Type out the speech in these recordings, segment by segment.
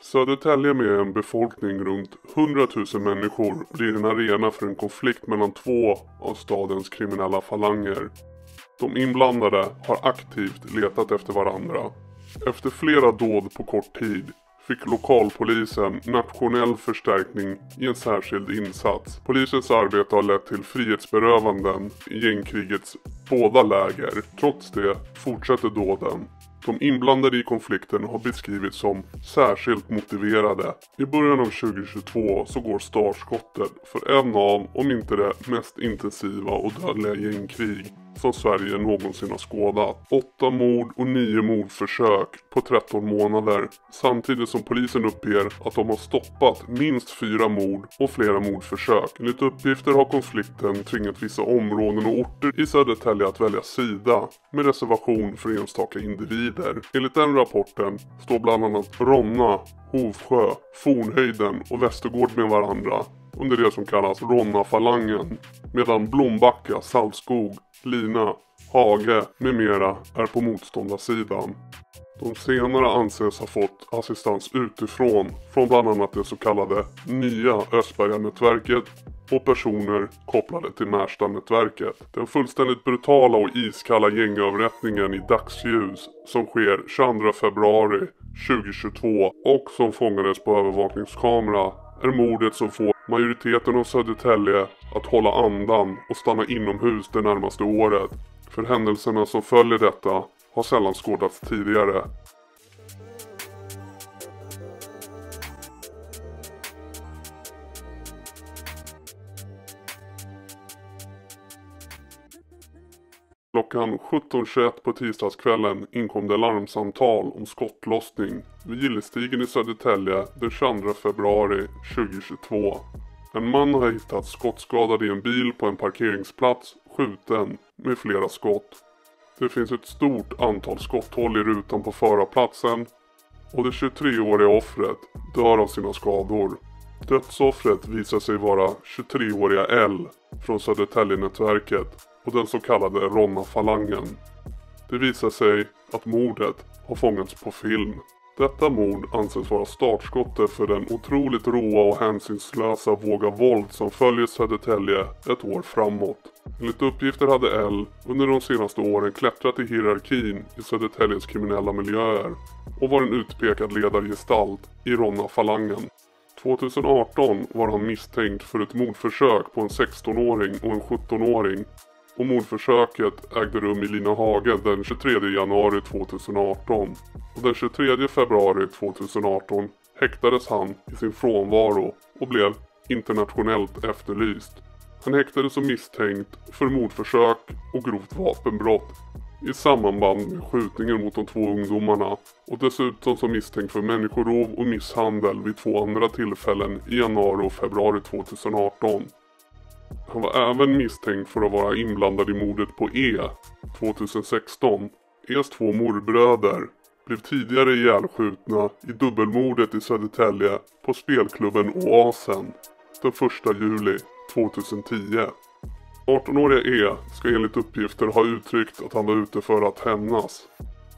Södertälje med en befolkning runt 100 000 människor blir en arena för en konflikt mellan två av stadens kriminella falanger. De inblandade har aktivt letat efter varandra. Efter flera dåd på kort tid fick lokalpolisen nationell förstärkning i en särskild insats. Polisens arbete har lett till frihetsberövanden i gängkrigets båda läger. Trots det fortsätter dåden. De inblandade i konflikten har beskrivits som särskilt motiverade. I början av 2022 så går startskottet för en av, om inte det mest intensiva och dödliga gängkrig som Sverige någonsin har skådat. 8 mord och 9 mordförsök på 13 månader. Samtidigt som polisen uppger att de har stoppat minst 4 mord och flera mordförsök. Enligt uppgifter har konflikten tvingat vissa områden och orter i Södertälje att välja sida med reservation för enstaka individer. Enligt den rapporten står bland annat Ronna, Hovsjö, Fornhöjden och Västergård med varandra under det som kallas Ronna-falangen, medan Blombacka, Saltskog, Lina, Hage med mera är på motståndarsidan. De senare anses ha fått assistans utifrån från bland annat det så kallade nya Östberga-nätverket och personer kopplade till Märsta-nätverket. Den fullständigt brutala och iskalla gängavrättningen i dagsljus som sker 22 februari 2022 och som fångades på övervakningskamera är mordet som får majoriteten av Södertälje att hålla andan och stanna inomhus det närmaste året. För händelserna som följer detta har sällan skådats tidigare. Klockan 17.21 på tisdagskvällen inkom det larmsamtal om skottlossning vid Gillestigen i Södertälje den 22 februari 2022. En man har hittats skottskadad i en bil på en parkeringsplats, skjuten med flera skott. Det finns ett stort antal skotthål i rutan på förarplatsen och det 23-åriga offret dör av sina skador. Dödsoffret visar sig vara 23-åriga L från Södertälje-nätverket och den så kallade Ronna-falangen. Det visar sig att mordet har fångats på film. Detta mord anses vara startskottet för den otroligt råa och hänsynslösa våg av våld som följer Södertälje ett år framåt. Enligt uppgifter hade L under de senaste åren klättrat i hierarkin i Södertäljes kriminella miljöer och var en utpekad ledargestalt i Ronna-falangen. 2018 var han misstänkt för ett mordförsök på en 16-åring och en 17-åring. Och mordförsöket ägde rum i Lina Hage den 23 januari 2018. Och den 23 februari 2018 häktades han i sin frånvaro och blev internationellt efterlyst. Han häktades som misstänkt för mordförsök och grovt vapenbrott i samband med skjutningen mot de 2 ungdomarna och dessutom som misstänkt för människorov och misshandel vid 2 andra tillfällen i januari och februari 2018. Han var även misstänkt för att vara inblandad i mordet på E 2016. E's 2 morbröder blev tidigare ihjälskjutna i dubbelmordet i Södertälje på spelklubben Oasen den 1 juli 2010. 18-åriga E ska enligt uppgifter ha uttryckt att han var ute för att hämnas.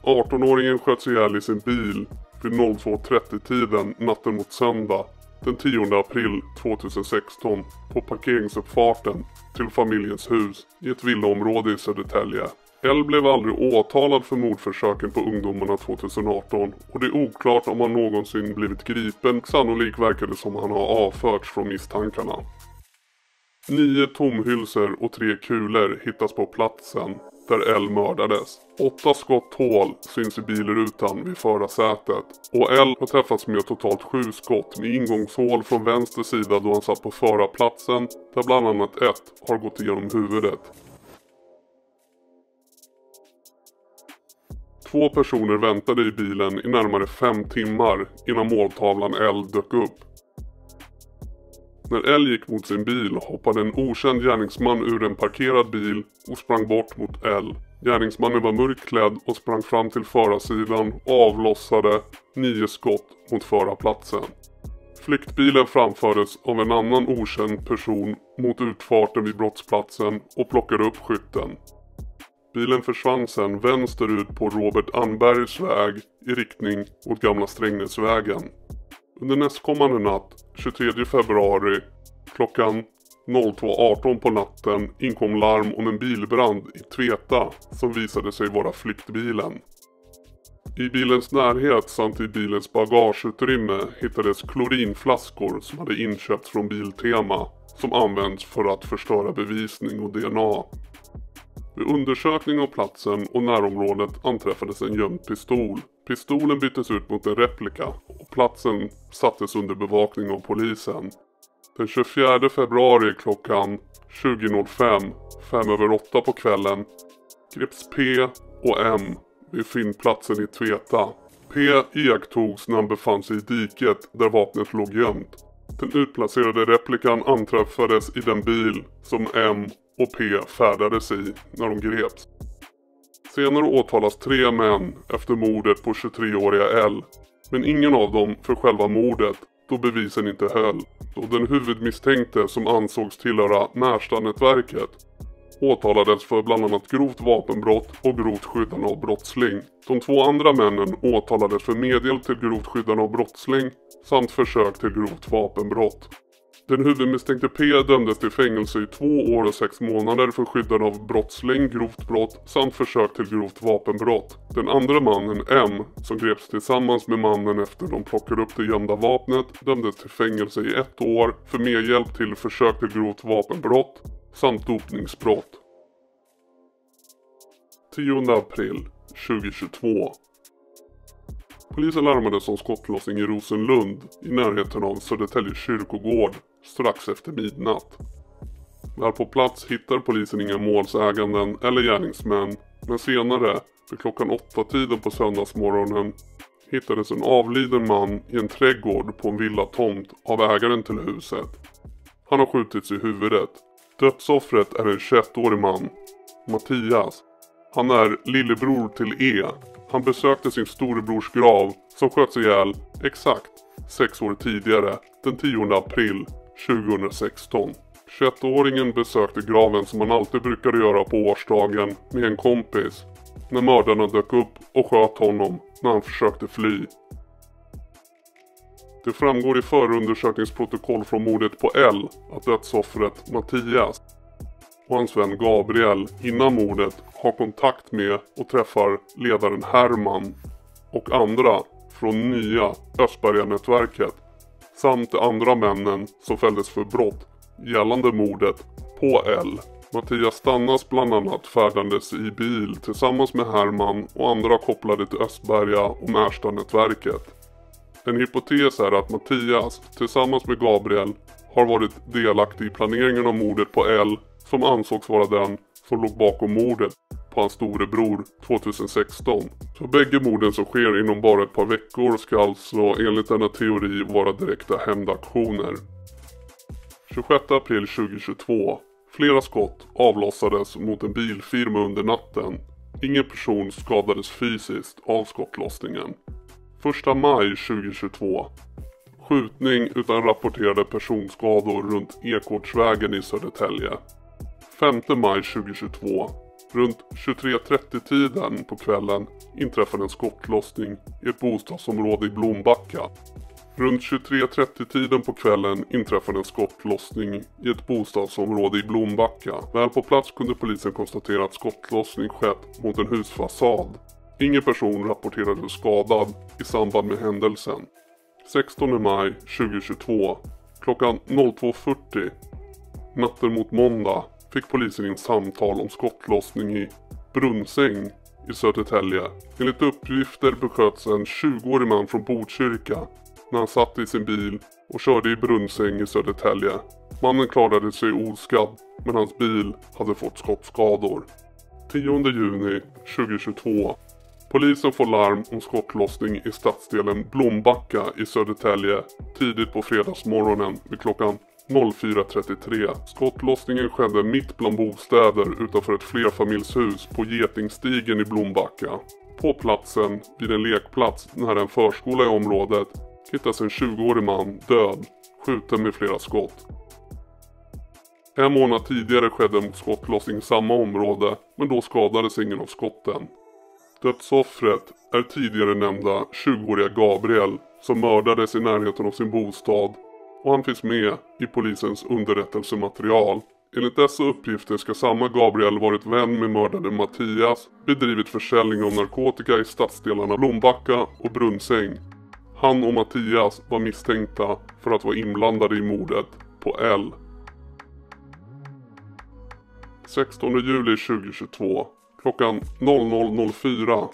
18-åringen sköts ihjäl i sin bil vid 02.30-tiden natten mot söndag den 10 april 2016 på parkeringsuppfarten till familjens hus i ett villaområde i Södertälje. L blev aldrig åtalad för mordförsöken på ungdomarna 2018 och det är oklart om han någonsin blivit gripen. Sannolikt verkar det som han har avförts från misstankarna. 9 tomhylsor och 3 kulor hittas på platsen där L mördades. 8 skotthål syns i bilrutan vid förarsätet och L har träffats med totalt 7 skott med ingångshål från vänster sida då han satt på förarplatsen där bland annat ett har gått igenom huvudet. 2 personer väntade i bilen i närmare 5 timmar innan måltavlan L dök upp. När L gick mot sin bil hoppade en okänd gärningsman ur en parkerad bil och sprang bort mot L. Gärningsmannen var mörkklädd och sprang fram till förarsidan och avlossade 9 skott mot förarplatsen. Flyktbilen framfördes av en annan okänd person mot utfarten vid brottsplatsen och plockade upp skytten. Bilen försvann sedan vänsterut på Robert Anbergs väg i riktning mot Gamla Strängnäsvägen. Under nästkommande natt, 23 februari, klockan 02.18 på natten inkom larm om en bilbrand i Tveta som visade sig vara flyktbilen. I bilens närhet samt i bilens bagageutrymme hittades klorinflaskor som hade inköpts från Biltema som används för att förstöra bevisning och DNA. Vid undersökning av platsen och närområdet anträffades en gömd pistol. Pistolen byttes ut mot en replika och platsen sattes under bevakning av polisen. Den 24 februari klockan 20.05, 5:08 på kvällen, greps P och M vid fyndplatsen i Tveta. P iakttogs när han befann sig i diket där vapnet låg gömt. Den utplacerade replikan anträffades i den bil som M och P färdades i när de greps. Senare åtalas 3 män efter mordet på 23-åriga L, men ingen av dem för själva mordet då bevisen inte höll. Och den huvudmisstänkte som ansågs tillhöra Märsta-nätverket åtalades för bland annat grovt vapenbrott och grovt skyddande av brottsling. De 2 andra männen åtalades för medhjälp till grovt skyddande av brottsling samt försök till grovt vapenbrott. Den huvudmisstänkte P dömdes till fängelse i 2 år och 6 månader för skyddande av brottsling, grovt brott samt försök till grovt vapenbrott. Den andra mannen, M, som greps tillsammans med mannen efter de plockade upp det gömda vapnet, dömdes till fängelse i 1 år för medhjälp till försök till grovt vapenbrott samt dopningsbrott. 10 april 2022. Polisen larmades om skottlossning i Rosenlund i närheten av Södertälje kyrkogård strax efter midnatt. Väl på plats hittar polisen inga målsäganden eller gärningsmän, men senare, vid klockan 8-tiden på söndagsmorgonen, hittades en avliden man i en trädgård på en villatomt av ägaren till huset. Han har skjutits i huvudet. Dödsoffret är en 21-årig man, Mattias. Han är lillebror till E. Han besökte sin storebrors grav som sköts ihjäl exakt 6 år tidigare, den 10 april 2016. 21-åringen besökte graven som han alltid brukade göra på årsdagen med en kompis när mördarna dök upp och sköt honom när han försökte fly. Det framgår i förundersökningsprotokoll från mordet på L att dödsoffret Mattias och hans vän Gabriel innan mordet har kontakt med och träffar ledaren Herman och andra från nya Östberga-nätverket samt de andra männen som fälldes för brott gällande mordet på L. Mattias stannas bland annat färdandes i bil tillsammans med Herman och andra kopplade till Östberga och Märsta-nätverket. En hypotes är att Mattias tillsammans med Gabriel har varit delaktig i planeringen av mordet på L som ansågs vara den som låg bakom mordet på hans storebror 2016. Så bägge morden som sker inom bara ett par veckor ska alltså enligt denna teori vara direkta hämndaktioner. 26 april 2022. Flera skott avlossades mot en bilfirma under natten. Ingen person skadades fysiskt av skottlossningen. 1 maj 2022. Skjutning utan rapporterade personskador runt Ekårdsvägen i Södertälje. 5 maj 2022. Runt 23:30-tiden på kvällen inträffade en skottlossning i ett bostadsområde i Blombacka. Runt 23:30-tiden på kvällen inträffade en skottlossning i ett bostadsområde i Blombacka. Väl på plats kunde polisen konstatera att skottlossning skett mot en husfasad. Ingen person rapporterades skadad i samband med händelsen. 16 maj 2022. Klockan 02.40. Natten mot måndag fick polisen in samtal om skottlossning i Brunnsäng i Södertälje. Enligt uppgifter besköts en 20-årig man från Botkyrka när han satt i sin bil och körde i Brunnsäng i Södertälje. Mannen klarade sig oskadd, men hans bil hade fått skottskador. 10 juni 2022. Polisen får larm om skottlossning i stadsdelen Blombacka i Södertälje tidigt på fredagsmorgonen vid klockan 04.33. Skottlossningen skedde mitt bland bostäder utanför ett flerfamiljshus på Getingstigen i Blombacka. På platsen, vid en lekplats nära en förskola i området, hittas en 20-årig man död, skjuten med flera skott. En månad tidigare skedde en skottlossning i samma område, men då skadades ingen av skotten. Dödsoffret är tidigare nämnda 20-åriga Gabriel som mördades i närheten av sin bostad, och han finns med i polisens underrättelsematerial. Enligt dessa uppgifter ska samma Gabriel varit vän med mördade Mattias, bedrivit försäljning av narkotika i stadsdelarna Blombacka och Brunnsäng. Han och Mattias var misstänkta för att vara inblandade i mordet på L. 16 juli 2022, klockan 00.04,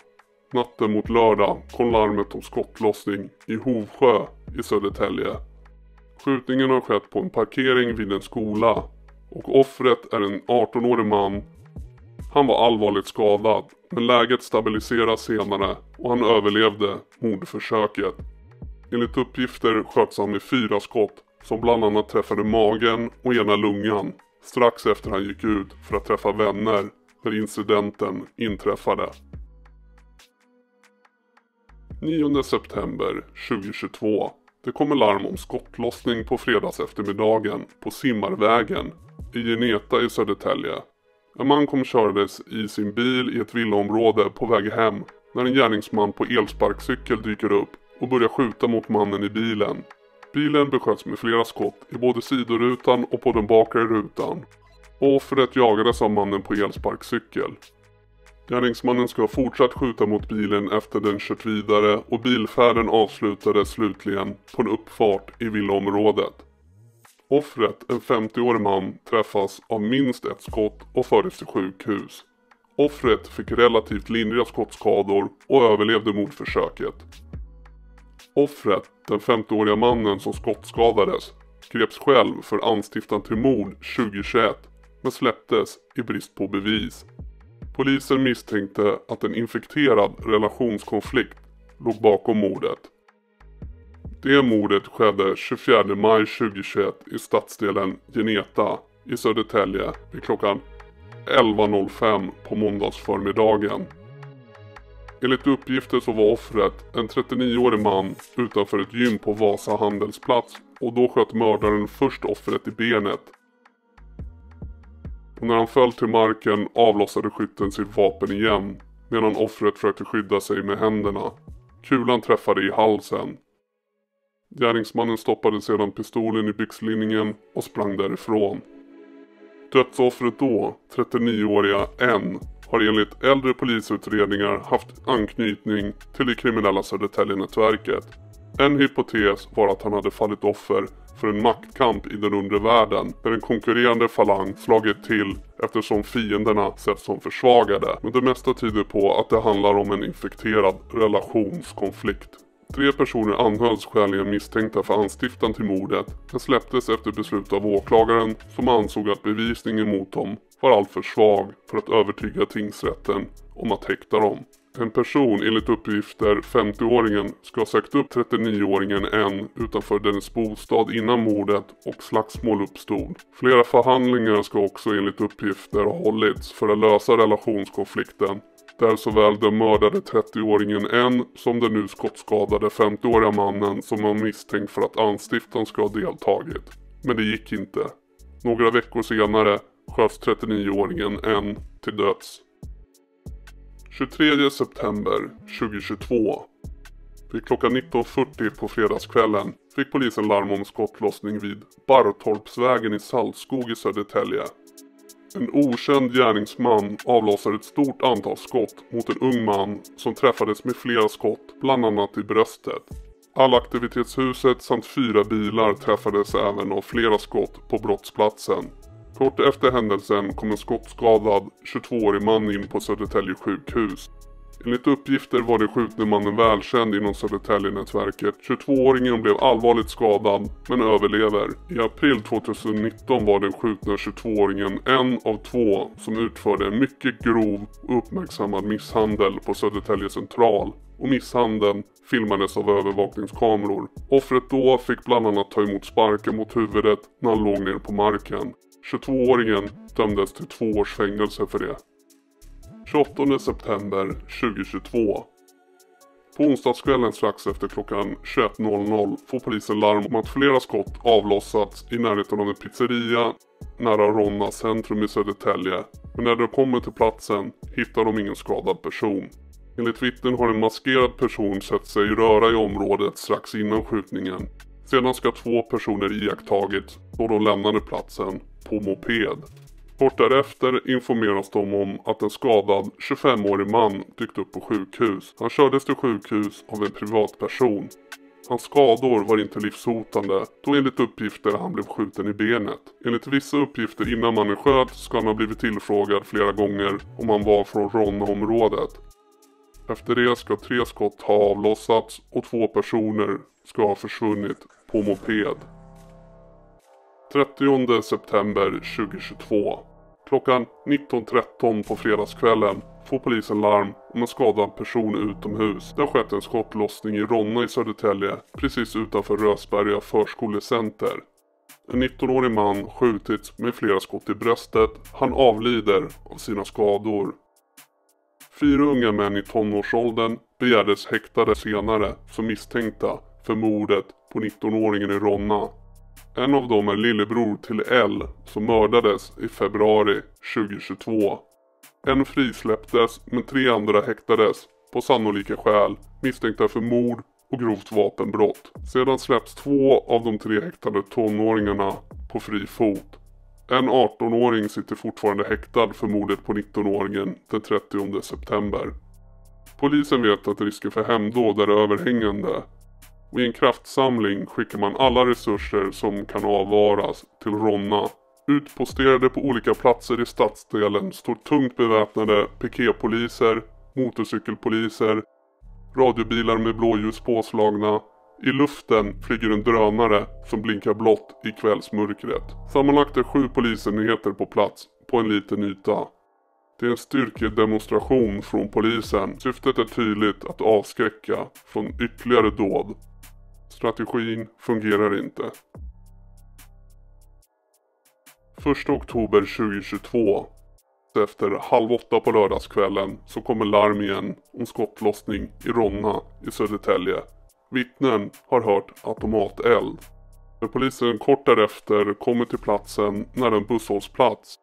natten mot lördag, kom larmet om skottlossning i Hovsjö i Södertälje. Skjutningen har skett på en parkering vid en skola, och offret är en 18-årig man. Han var allvarligt skadad, men läget stabiliseras senare och han överlevde mordförsöket. Enligt uppgifter sköts han med 4 skott som bland annat träffade magen och ena lungan strax efter han gick ut för att träffa vänner när incidenten inträffade. 9 september 2022. Det kommer larm om skottlossning på fredags eftermiddagen på Simmarvägen i Geneta i Södertälje. En man kördes i sin bil i ett villaområde på väg hem när en gärningsman på elsparkcykel dyker upp och börjar skjuta mot mannen i bilen. Bilen besköts med flera skott i både sidorutan och på den bakre rutan. Offret jagades av mannen på elsparkcykel. Gärningsmannen ska ha fortsatt skjuta mot bilen efter den kört vidare, och bilfärden avslutades slutligen på en uppfart i villaområdet. Offret, en 50-årig man, träffas av minst ett skott och fördes till sjukhus. Offret fick relativt lindriga skottskador och överlevde mordförsöket. Offret, den 50-åriga mannen som skottskadades, greps själv för anstiftan till mord 2021 men släpptes i brist på bevis. Polisen misstänkte att en infekterad relationskonflikt låg bakom mordet. Det mordet skedde 24 maj 2021 i stadsdelen Geneta i Södertälje vid klockan 11.05 på måndagsförmiddagen. Enligt uppgifter så var offret en 39-årig man utanför ett gym på Vasa handelsplats, och då sköt mördaren först offret i benet. Och när han föll till marken avlossade skytten sitt vapen igen medan offret försökte skydda sig med händerna. Kulan träffade i halsen. Gärningsmannen stoppade sedan pistolen i byxlinningen och sprang därifrån. Dödsoffret då, 39-åriga N, har enligt äldre polisutredningar haft anknytning till det kriminella Södertälje-nätverket. En hypotes var att han hade fallit offer för en maktkamp i den undre världen där en konkurrerande falang slagit till eftersom fienderna setts som försvagade. Men det mesta tyder på att det handlar om en infekterad relationskonflikt. 3 personer anhölls skäligen misstänkta för anstiftan till mordet, men släpptes efter beslut av åklagaren som ansåg att bevisningen mot dem var alltför svag för att övertyga tingsrätten om att häkta dem. En person, enligt uppgifter 50-åringen, ska ha sökt upp 39-åringen N utanför dennes bostad innan mordet och slagsmål uppstod. Flera förhandlingar ska också enligt uppgifter ha hållits för att lösa relationskonflikten, där såväl den mördade 30-åringen N som den nu skottskadade 50-åriga mannen som var misstänkt för att anstiftan ska ha deltagit. Men det gick inte. Några veckor senare sköts 39-åringen N till döds. 23 september 2022. Vid klockan 19.40 på fredagskvällen fick polisen larm om skottlossning vid Barrtorpsvägen i Saltskog i Södertälje. En okänd gärningsman avlossade ett stort antal skott mot en ung man som träffades med flera skott, bland annat i bröstet. Allaktivitetshuset samt 4 bilar träffades även av flera skott på brottsplatsen. Kort efter händelsen kom en skottskadad 22-årig man in på Södertälje sjukhus. Enligt uppgifter var den skjutne mannen välkänd inom Södertälje-nätverket. 22-åringen blev allvarligt skadad men överlever. I april 2019 var den skjutna 22-åringen en av 2 som utförde en mycket grov och uppmärksammad misshandel på Södertälje central. Och misshandeln filmades av övervakningskameror. Offret då fick bland annat ta emot sparkar mot huvudet när han låg ner på marken. 22-åringen dömdes till 2 års fängelse för det. 28 september 2022. På onsdagskvällen strax efter klockan 21.00 får polisen larm om att flera skott avlossats i närheten av en pizzeria nära Ronna centrum i Södertälje. Men när de kommer till platsen hittar de ingen skadad person. Enligt vittnen har en maskerad person sett sig röra i området strax innan skjutningen. Sedan ska 2 personer iakttagits då de lämnade platsen på moped. Kort därefter informeras de om att en skadad 25-årig man dykt upp på sjukhus. Han kördes till sjukhus av en privatperson. Hans skador var inte livshotande då enligt uppgifter han blev skjuten i benet. Enligt vissa uppgifter innan mannen sköt ska han ha blivit tillfrågad flera gånger om han var från Ronna-området. Efter det ska 3 skott ha avlossats och 2 personer ska ha försvunnit på moped. 30 september 2022. Klockan 19:13 på fredagskvällen får polisen larm om en skadad person utomhus. Det har skett en skottlossning i Ronna i Södertälje, precis utanför Rösberga förskolecenter. En 19-årig man skjutits med flera skott i bröstet. Han avlider av sina skador. 4 unga män i tonårsåldern begärdes häktade senare som misstänkta för mordet på 19-åringen i Ronna. En av dem är lillebror till L som mördades i februari 2022. En frisläpptes men 3 andra häktades på sannolika skäl misstänkta för mord och grovt vapenbrott. Sedan släpps 2 av de 3 häktade tonåringarna på fri fot. En 18-åring sitter fortfarande häktad för mordet på 19-åringen den 30 september. Polisen vet att risken för hämndåd är överhängande. Och i en kraftsamling skickar man alla resurser som kan avvaras till Ronna. Utposterade på olika platser i stadsdelen står tungt beväpnade piketpoliser, motorcykelpoliser, radiobilar med blåljus påslagna. I luften flyger en drönare som blinkar blått i kvällsmörkret. Sammanlagt är 7 polisenheter på plats på en liten yta. Det är en styrkedemonstration från polisen. Syftet är tydligt att avskräcka från ytterligare dåd. Strategin fungerar inte. 1 oktober 2022. Efter 7:30 på lördagskvällen så kommer larm igen om skottlossning i Ronna i Södertälje. Vittnen har hört automateld. När polisen kort därefter kommer till platsen när en busshållplats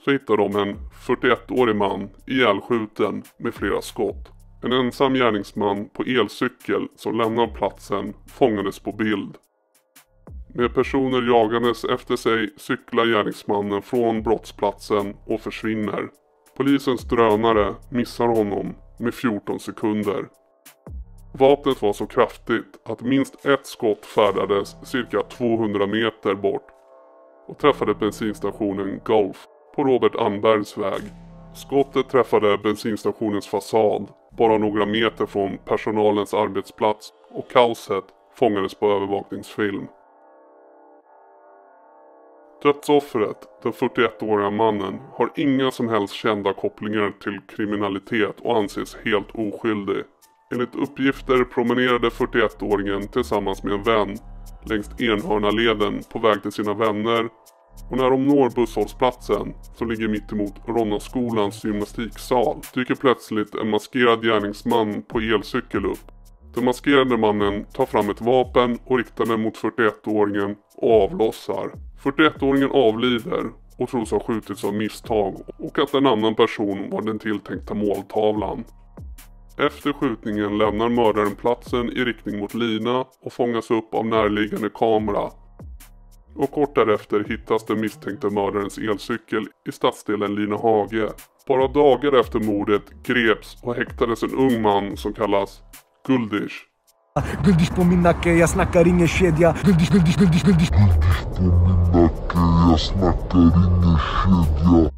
så hittar de en 41-årig man ihjälskjuten med flera skott. En ensam gärningsman på elcykel som lämnar platsen fångades på bild. Med personer jagandes efter sig cyklar gärningsmannen från brottsplatsen och försvinner. Polisens drönare missar honom med 14 sekunder. Vapnet var så kraftigt att minst ett skott färdades cirka 200 meter bort och träffade bensinstationen Golf på Robert Anbergs väg. Skottet träffade bensinstationens fasad bara några meter från personalens arbetsplats och kaoset fångades på övervakningsfilm. Dödsoffret, den 41-åriga mannen, har inga som helst kända kopplingar till kriminalitet och anses helt oskyldig. Enligt uppgifter promenerade 41-åringen tillsammans med en vän längs Enhörnaleden på väg till sina vänner, och när de når busshållplatsen som ligger mitt emot Ronnaskolans gymnastiksal dyker plötsligt en maskerad gärningsman på elcykel upp. Den maskerade mannen tar fram ett vapen och riktar den mot 41-åringen och avlossar. 41-åringen avlider och tros ha skjutits av misstag och att en annan person var den tilltänkta måltavlan. Efter skjutningen lämnar mördaren platsen i riktning mot Lina och fångas upp av närliggande kamera. Och kort därefter hittas den misstänkta mördarens elcykel i stadsdelen Lina Hage. Bara dagar efter mordet greps och häktades en ung man som kallas Guldish. Guldish på min nacke, jag snackar ingen kedja. Guldish på min nacke, jag snackar ingen kedja.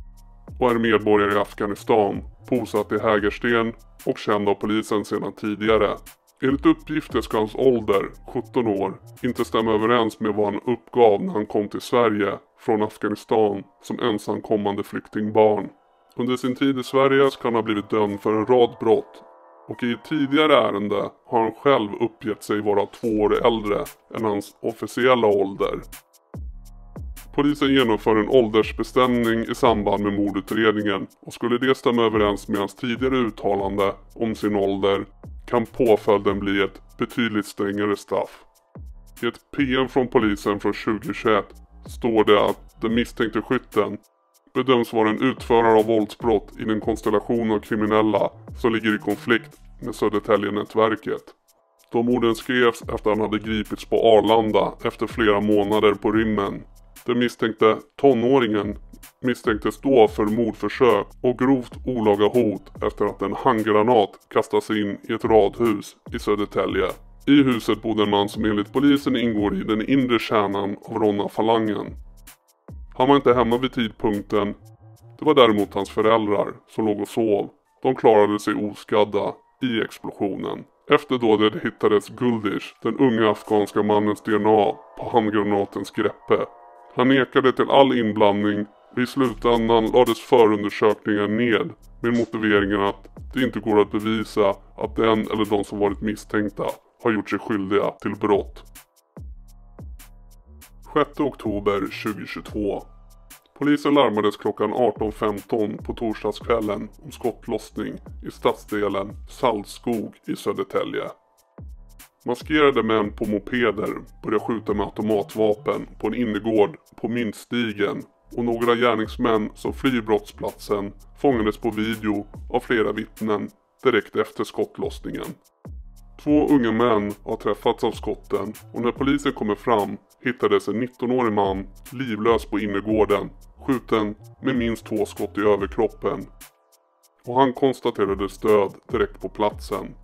Och är medborgare i Afghanistan, bosatt i Hägersten och känd av polisen sedan tidigare. Enligt uppgifter ska hans ålder, 17 år, inte stämma överens med vad han uppgav när han kom till Sverige från Afghanistan som ensamkommande flyktingbarn. Under sin tid i Sverige ska han ha blivit dömd för en rad brott, och i ett tidigare ärende har han själv uppgett sig vara 2 år äldre än hans officiella ålder. Polisen genomför en åldersbestämning i samband med mordutredningen, och skulle det stämma överens med hans tidigare uttalande om sin ålder kan påföljden bli ett betydligt strängare straff. I ett PM från polisen från 2021 står det att den misstänkte skytten bedöms vara en utförare av våldsbrott i den konstellation av kriminella som ligger i konflikt med Södertälje-nätverket. De orden skrevs efter att han hade gripits på Arlanda efter flera månader på rymmen. Den misstänkte tonåringen misstänktes då för mordförsök och grovt olaga hot efter att en handgranat kastats in i ett radhus i Södertälje. I huset bodde en man som enligt polisen ingår i den inre kärnan av Ronna-falangen. Han var inte hemma vid tidpunkten. Det var däremot hans föräldrar som låg och sov. De klarade sig oskadda i explosionen. Efter dådet hittades Guldish, den unga afghanska mannens DNA, på handgranatens greppe. Han nekade till all inblandning och i slutändan lades förundersökningen ned med motiveringen att det inte går att bevisa att den eller de som varit misstänkta har gjort sig skyldiga till brott. 6 oktober 2022. Polisen larmades klockan 18:15 på torsdagskvällen om skottlossning i stadsdelen Saltskog i Södertälje. Maskerade män på mopeder började skjuta med automatvapen på en innergård på Myntstigen och några gärningsmän som flyr brottsplatsen fångades på video av flera vittnen direkt efter skottlossningen. 2 unga män har träffats av skotten och när polisen kommer fram hittades en 19-årig man livlös på innergården, skjuten med minst 2 skott i överkroppen. Och han konstaterades död direkt på platsen.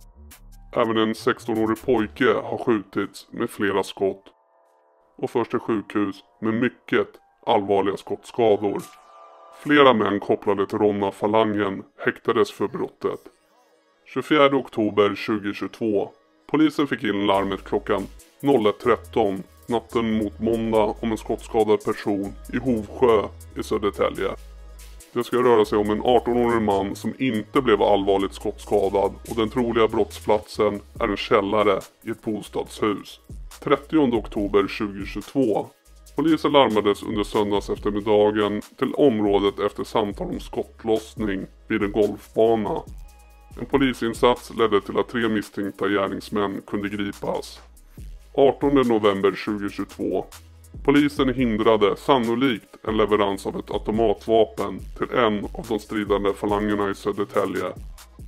Även en 16-årig pojke har skjutits med flera skott och förs till sjukhus med mycket allvarliga skottskador. Flera män kopplade till Ronna-falangen häktades för brottet. 24 oktober 2022. Polisen fick in larmet klockan 01:13 natten mot måndag om en skottskadad person i Hovsjö i Södertälje. Det ska röra sig om en 18-årig man som inte blev allvarligt skottskadad och den troliga brottsplatsen är en källare i ett bostadshus. 30 oktober 2022. Polisen larmades under söndags eftermiddagen till området efter samtal om skottlossning vid en golfbana. En polisinsats ledde till att 3 misstänkta gärningsmän kunde gripas. 18 november 2022. Polisen hindrade sannolikt en leverans av ett automatvapen till en av de stridande falangerna i Södertälje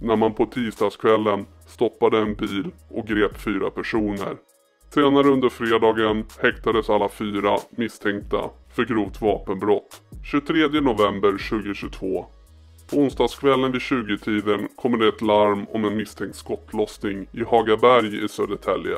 när man på tisdagskvällen stoppade en bil och grep 4 personer. Senare under fredagen häktades alla 4 misstänkta för grovt vapenbrott. 23 november 2022. På onsdagskvällen vid 20-tiden kommer det ett larm om en misstänkt skottlossning i Hagaberg i Södertälje.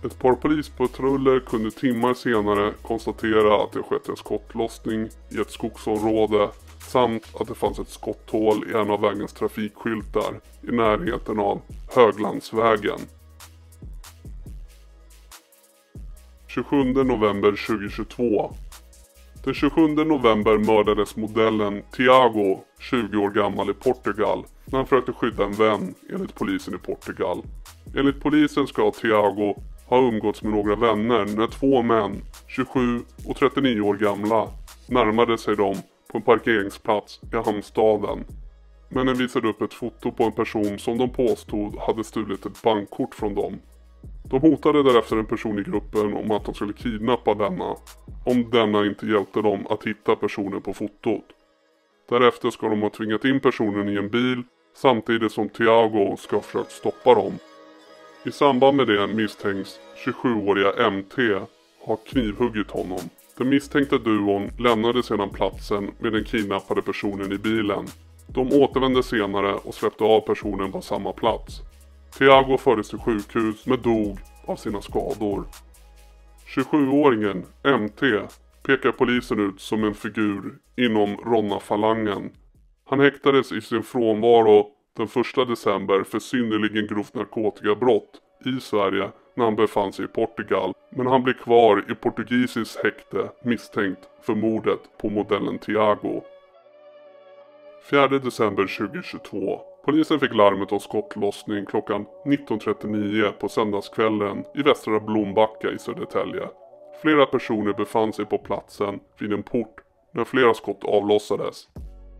Ett par polispatruller kunde timmar senare konstatera att det skett en skottlossning i ett skogsområde samt att det fanns ett skotthål i en av vägens trafikskyltar i närheten av Höglandsvägen. 27 november 2022. Den 27 november mördades modellen Tiago, 20 år gammal, i Portugal när han försökte skydda en vän enligt polisen i Portugal. Enligt polisen ska Tiago ha umgåtts med några vänner när 2 män, 27 och 39 år gamla, närmade sig dem på en parkeringsplats i hamnstaden. Männen visade upp ett foto på en person som de påstod hade stulit ett bankkort från dem. De hotade därefter en person i gruppen om att de skulle kidnappa denna, om denna inte hjälpte dem att hitta personen på fotot. Därefter ska de ha tvingat in personen i en bil, samtidigt som Tiago ska ha försökt stoppa dem. I samband med det misstänks 27-åriga MT ha knivhuggit honom. Den misstänkta duon lämnade sedan platsen med den kidnappade personen i bilen. De återvände senare och släppte av personen på samma plats. Tiago fördes till sjukhus men dog av sina skador. 27-åringen MT pekar polisen ut som en figur inom Ronna-falangen. Han häktades i sin frånvaro den 1 december för synnerligen grovt narkotikabrott i Sverige när han befann sig i Portugal, men han blev kvar i portugisiskt häkte misstänkt för mordet på modellen Tiago. 4 december 2022. Polisen fick larmet om skottlossning klockan 19:39 på söndagskvällen i Västra Blombacka i Södertälje. Flera personer befann sig på platsen vid en port när flera skott avlossades.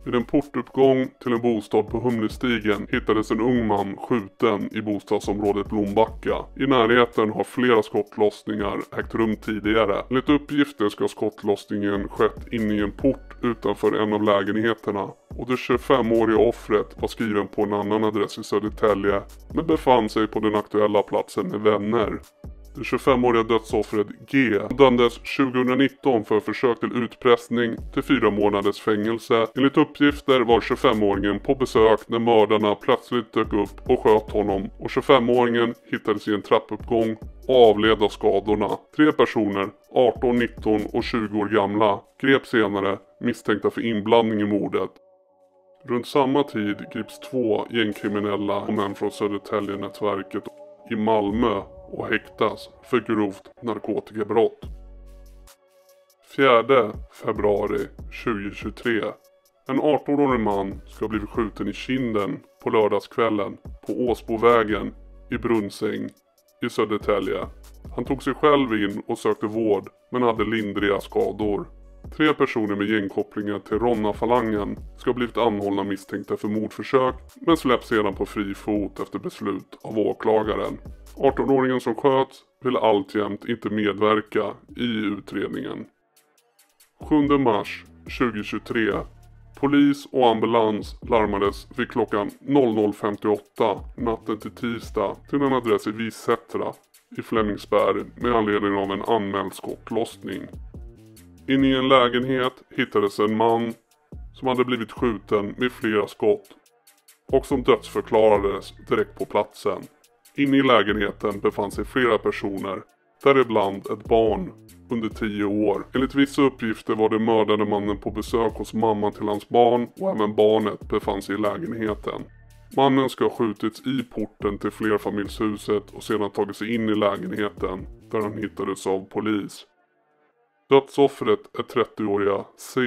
Vid en portuppgång till en bostad på Humlestigen hittades en ung man skjuten i bostadsområdet Blombacka. I närheten har flera skottlossningar ägt rum tidigare. Enligt uppgifter ska skottlossningen skett inne i en port utanför en av lägenheterna. Och det 25-åriga offret var skriven på en annan adress i Södertälje men befann sig på den aktuella platsen med vänner. Det 25-åriga dödsoffret G dömdes 2019 för försök till utpressning till 4 månaders fängelse. Enligt uppgifter var 25-åringen på besök när mördarna plötsligt dök upp och sköt honom, och 25-åringen hittades i en trappuppgång och avled av skadorna. 3 personer, 18, 19 och 20 år gamla, greps senare misstänkta för inblandning i mordet. Runt samma tid grips 2 gängkriminella män från Södertälje-nätverket i Malmö och häktas för grovt narkotikabrott. 4 februari 2023. En 18-årig man ska ha blivit skjuten i kinden på lördagskvällen på Åsbovägen i Brunnsäng i Södertälje. Han tog sig själv in och sökte vård men hade lindriga skador. 3 personer med gängkopplingar till Ronna-falangen ska ha blivit anhållna misstänkta för mordförsök men släpps sedan på fri fot efter beslut av åklagaren. 18-åringen som sköts vill alltjämt inte medverka i utredningen. 7 mars 2023. Polis och ambulans larmades vid klockan 00.58 natten till tisdag till en adress i Visättra i Flemingsberg med anledning av en anmäld skottlossning. Inne i en lägenhet hittades en man som hade blivit skjuten med flera skott och som dödsförklarades direkt på platsen. Inne i lägenheten befann sig flera personer, däribland ett barn under 10 år. Enligt vissa uppgifter var det mördade mannen på besök hos mamman till hans barn och även barnet befann sig i lägenheten. Mannen ska ha skjutits i porten till flerfamiljshuset och sedan tagit sig in i lägenheten där han hittades av polis. Dödsoffret är 30-åriga C.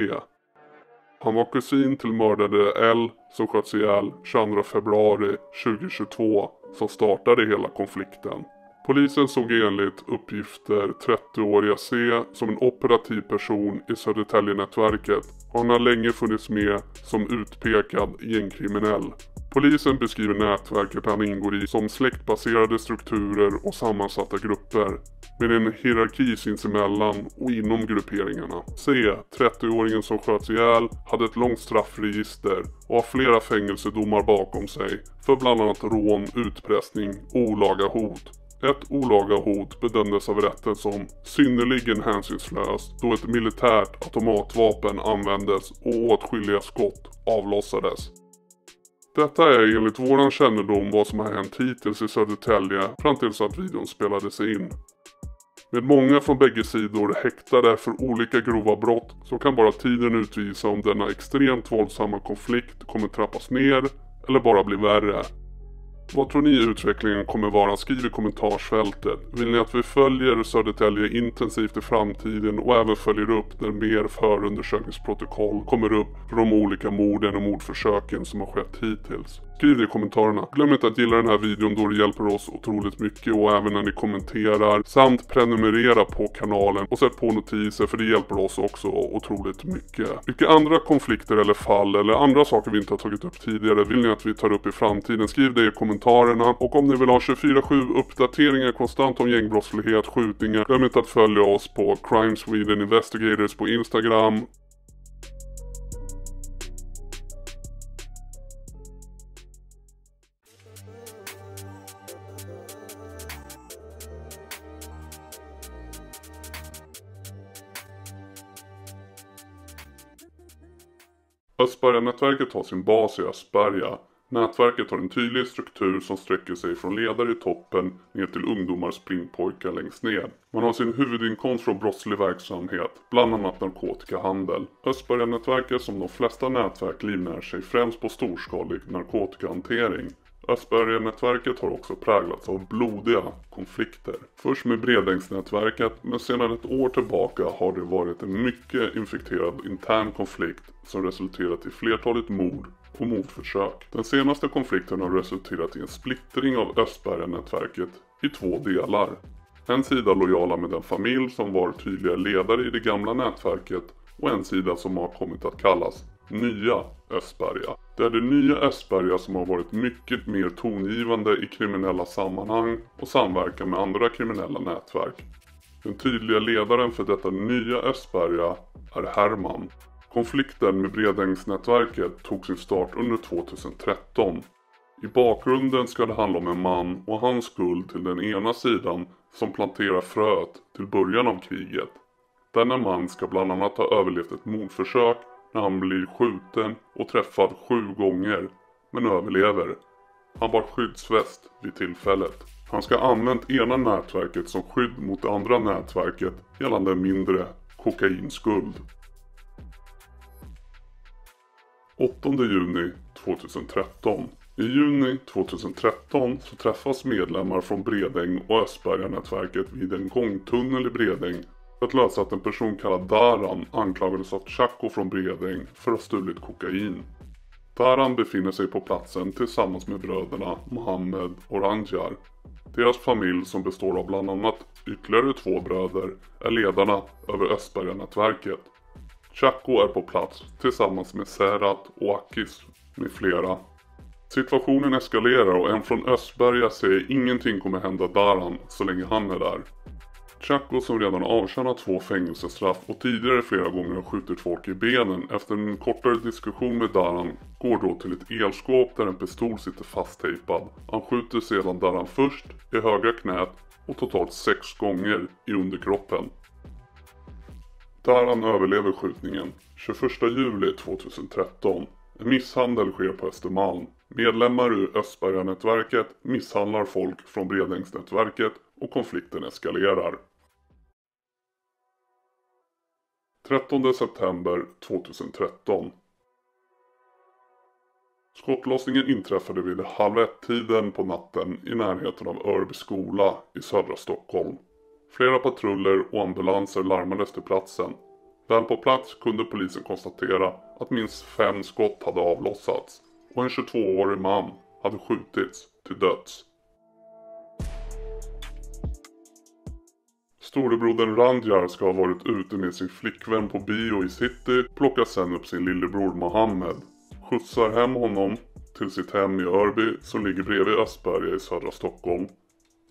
Han var kusin till mördade L som sköts ihjäl 22 februari 2022 som startade hela konflikten. Polisen såg enligt uppgifter 30-åriga C som en operativ person i Södertälje-nätverket och han har länge funnits med som utpekad gängkriminell. Polisen beskriver nätverket han ingår i som släktbaserade strukturer och sammansatta grupper med en hierarki sinsemellan och inom grupperingarna. C, 30-åringen som sköts ihjäl, hade ett långt straffregister och har flera fängelsedomar bakom sig för bland annat rån, utpressning och olaga hot. Ett olaga hot bedömdes av rätten som synnerligen hänsynslöst då ett militärt automatvapen användes och åtskilliga skott avlossades. Detta är enligt våran kännedom vad som har hänt hittills i Södertälje fram tills att videon spelades in. Med många från bägge sidor häktade för olika grova brott så kan bara tiden utvisa om denna extremt våldsamma konflikt kommer trappas ner eller bara bli värre. Vad tror ni utvecklingen kommer vara? Skriv i kommentarsfältet. Vill ni att vi följer Södertälje intensivt i framtiden och även följer upp när mer förundersökningsprotokoll kommer upp för de olika morden och mordförsöken som har skett hittills? Skriv det i kommentarerna. Glöm inte att gilla den här videon då det hjälper oss otroligt mycket och även när ni kommenterar. Samt prenumerera på kanalen och sätt på notiser för det hjälper oss också otroligt mycket. Vilka andra konflikter eller fall eller andra saker vi inte har tagit upp tidigare vill ni att vi tar upp i framtiden? Skriv det i kommentarerna. Och om ni vill ha 24/7 uppdateringar konstant om gängbrottslighet, skjutningar, glöm inte att följa oss på Crime Sweden Investigators på Instagram. Östberga-nätverket har sin bas i Östberga. Nätverket har en tydlig struktur som sträcker sig från ledare i toppen ner till ungdomar springpojkar längst ner. Man har sin huvudinkomst från brottslig verksamhet, bland annat narkotikahandel. Östberga-nätverket som de flesta nätverk livnär sig främst på storskalig narkotikahantering. Östberga-nätverket har också präglats av blodiga konflikter. Först med Bredängsnätverket, men sedan ett år tillbaka har det varit en mycket infekterad intern konflikt som resulterat i flertalet mord och mordförsök. Den senaste konflikten har resulterat i en splittring av Östberga-nätverket i 2 delar. En sida lojala med den familj som var tydliga ledare i det gamla nätverket och en sida som har kommit att kallas nya Östberga. Det är det nya Östberga som har varit mycket mer tongivande i kriminella sammanhang och samverkar med andra kriminella nätverk. Den tydliga ledaren för detta nya Östberga är Herman. Konflikten med Bredängsnätverket tog sin start under 2013. I bakgrunden ska det handla om en man och hans skuld till den ena sidan som planterar fröet till början av kriget. Denna man ska bland annat ha överlevt ett mordförsök när han blir skjuten och träffad 7 gånger, men överlever. Han bar skyddsväst vid tillfället. Han ska ha använt ena nätverket som skydd mot det andra nätverket gällande mindre kokainskuld. 8 juni 2013. I juni 2013 så träffas medlemmar från Bredäng och Östberga-nätverket vid en gångtunnel i Bredäng för att lösa att en person kallad Daran anklagades av Chaco från Bredäng för att ha stulit kokain. Daran befinner sig på platsen tillsammans med bröderna Mohammed och Ranjar. Deras familj, som består av bland annat ytterligare 2 bröder, är ledarna över Östberga-nätverket. Chaco är på plats tillsammans med Serhat och Akis med flera. Situationen eskalerar och en från Östberga säger ingenting kommer hända Daran så länge han är där. Chaco, som redan avtjänat 2 fängelsestraff och tidigare flera gånger har skjutit folk i benen efter en kortare diskussion med Daran, går då till ett elskåp där en pistol sitter fasttejpad. Han skjuter sedan Daran först i högra knät och totalt 6 gånger i underkroppen. Daran överlever skjutningen. 21 juli 2013. En misshandel sker på Östermalm. Medlemmar ur Östberga-nätverket misshandlar folk från Bredängsnätverket och konflikten eskalerar. 13 september 2013. Skottlossningen inträffade vid 12:30 på natten i närheten av Örby skola i södra Stockholm. Flera patruller och ambulanser larmades till platsen. Väl på plats kunde polisen konstatera att minst 5 skott hade avlossats och en 22-årig man hade skjutits till döds. Storebrodern Ranjar ska ha varit ute med sin flickvän på bio i city, plockar sen upp sin lillebror Mohammed, skjutsar hem honom till sitt hem i Örby som ligger bredvid Östberga i södra Stockholm.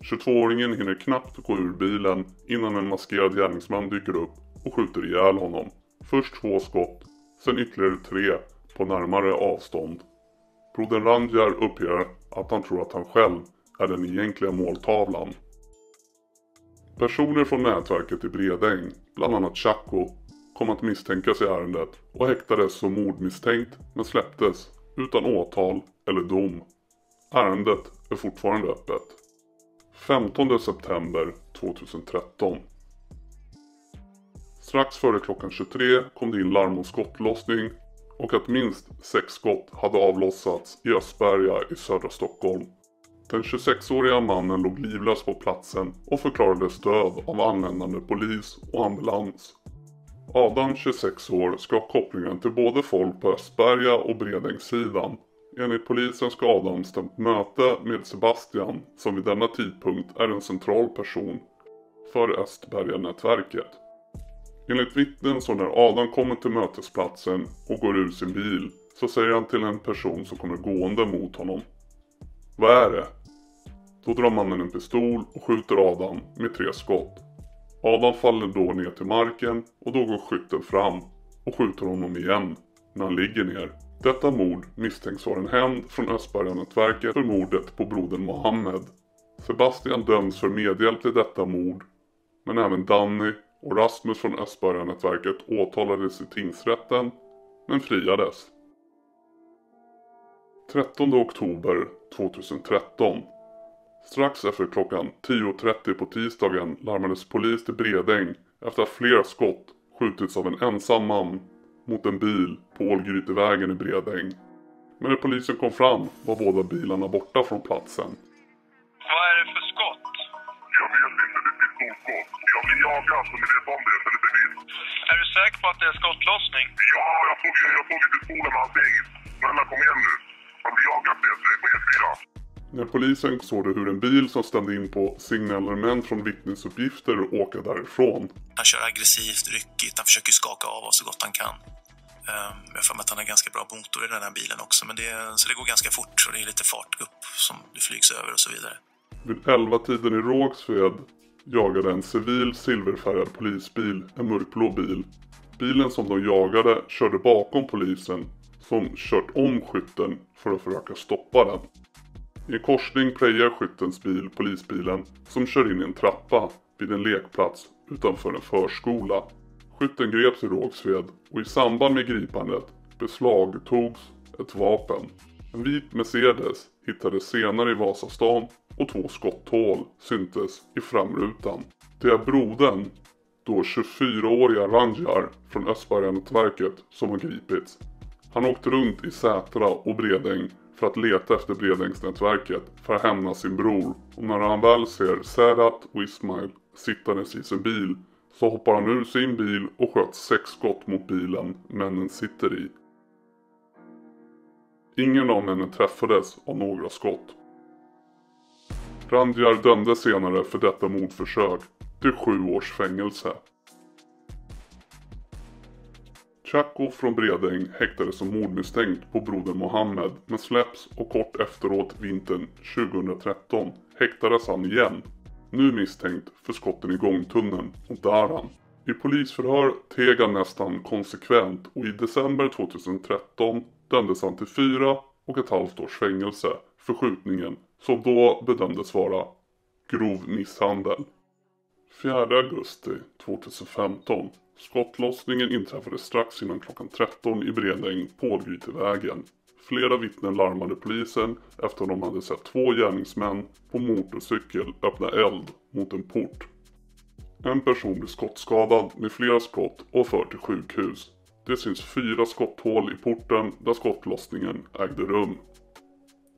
22-åringen hinner knappt gå ur bilen innan en maskerad gärningsman dyker upp och skjuter ihjäl honom. Först 2 skott, sen ytterligare 3 på närmare avstånd. Brodern Ranjar uppger att han tror att han själv är den egentliga måltavlan. Personer från nätverket i Bredäng, bland annat Chaco, kom att misstänkas i ärendet och häktades som mordmisstänkt men släpptes utan åtal eller dom. Ärendet är fortfarande öppet. 15 september 2013. Strax före klockan 23 kom det in larm om skottlossning och att minst 6 skott hade avlossats i Östberga i södra Stockholm. Den 26-åriga mannen låg livlös på platsen och förklarades död av användande polis och ambulans. Adam, 26 år, ska ha kopplingen till både folk på Östberga och Bredängssidan. Enligt polisen ska Adam stämt möte med Sebastian, som vid denna tidpunkt är en central person för Östberga-nätverket. Enligt vittnen så när Adam kommer till mötesplatsen och går ur sin bil så säger han till en person som kommer gående mot honom: "Vad är det?" Då drar mannen en pistol och skjuter Adam med 3 skott. Adam faller då ner till marken och då går skytten fram och skjuter honom igen när han ligger ner. Detta mord misstänks vara en hämnd från Östberga-nätverket för mordet på brodern Mohammed. Sebastian döms för medhjälp till detta mord, men även Danny och Rasmus från Östberga-nätverket åtalades i tingsrätten men friades. 13 oktober 2013. Strax efter klockan 10:30 på tisdagen larmades polis till Bredäng efter att flera skott skjutits av en ensam man mot en bil på Ålgrytevägen i Bredäng. Men när polisen kom fram var båda bilarna borta från platsen. Vad är det för skott? Jag vet inte, det är pistolskott. Jag blir jagad så ni vet om det, eller bevis. Är du säker på att det är skottlossning? Ja, jag såg i pistolen med hans eget. Snälla, kom igen nu. Han blir jagad på E4. När polisen såg hur en bil som stämde in på signalement från vittnesuppgifter åka därifrån. Han kör aggressivt, ryckigt, han försöker skaka av oss så gott han kan. Jag har för mig att han har ganska bra motor i den här bilen också, men så det går ganska fort och det är lite fart upp som det flygs över och så vidare. Vid 11-tiden i Rågsved jagade en civil silverfärgad polisbil en mörkblå bil. Bilen som de jagade körde bakom polisen som kört om skytten för att försöka stoppa den. I en korsning prejar skyttens bil polisbilen som kör in i en trappa vid en lekplats utanför en förskola. Skytten greps i Rågsved och i samband med gripandet beslagtogs ett vapen. En vit Mercedes hittades senare i Vasastan och 2 skotthål syntes i framrutan. Det är brodern, då 24-åriga Ranjar från Östberga-nätverket, som har gripits. Han åkte runt i Sätra och Bredäng för att leta efter Bredängsnätverket för att hämna sin bror. Och när han väl ser Serhat och Ismail sittandes i sin bil så hoppar han ur sin bil och sköt 6 skott mot bilen männen sitter i. Ingen av männen träffades av några skott. Ranjar dömdes senare för detta mordförsök till 7 års fängelse. Chacko från Bredäng häktades som mordmisstänkt på broder Mohammed men släpps och kort efteråt vintern 2013 häktades han igen. Nu misstänkt för skotten i gångtunneln och Daran. I polisförhör teg han nästan konsekvent och i december 2013 dömdes han till 4,5 års fängelse för skjutningen som då bedömdes vara grov misshandel. 4 augusti 2015. Skottlossningen inträffade strax innan klockan 13 i Bredäng på Ålgrytevägen. Flera vittnen larmade polisen efter att de hade sett 2 gärningsmän på motorcykel öppna eld mot en port. En person blev skottskadad med flera skott och för till sjukhus. Det syns 4 skotthål i porten där skottlossningen ägde rum.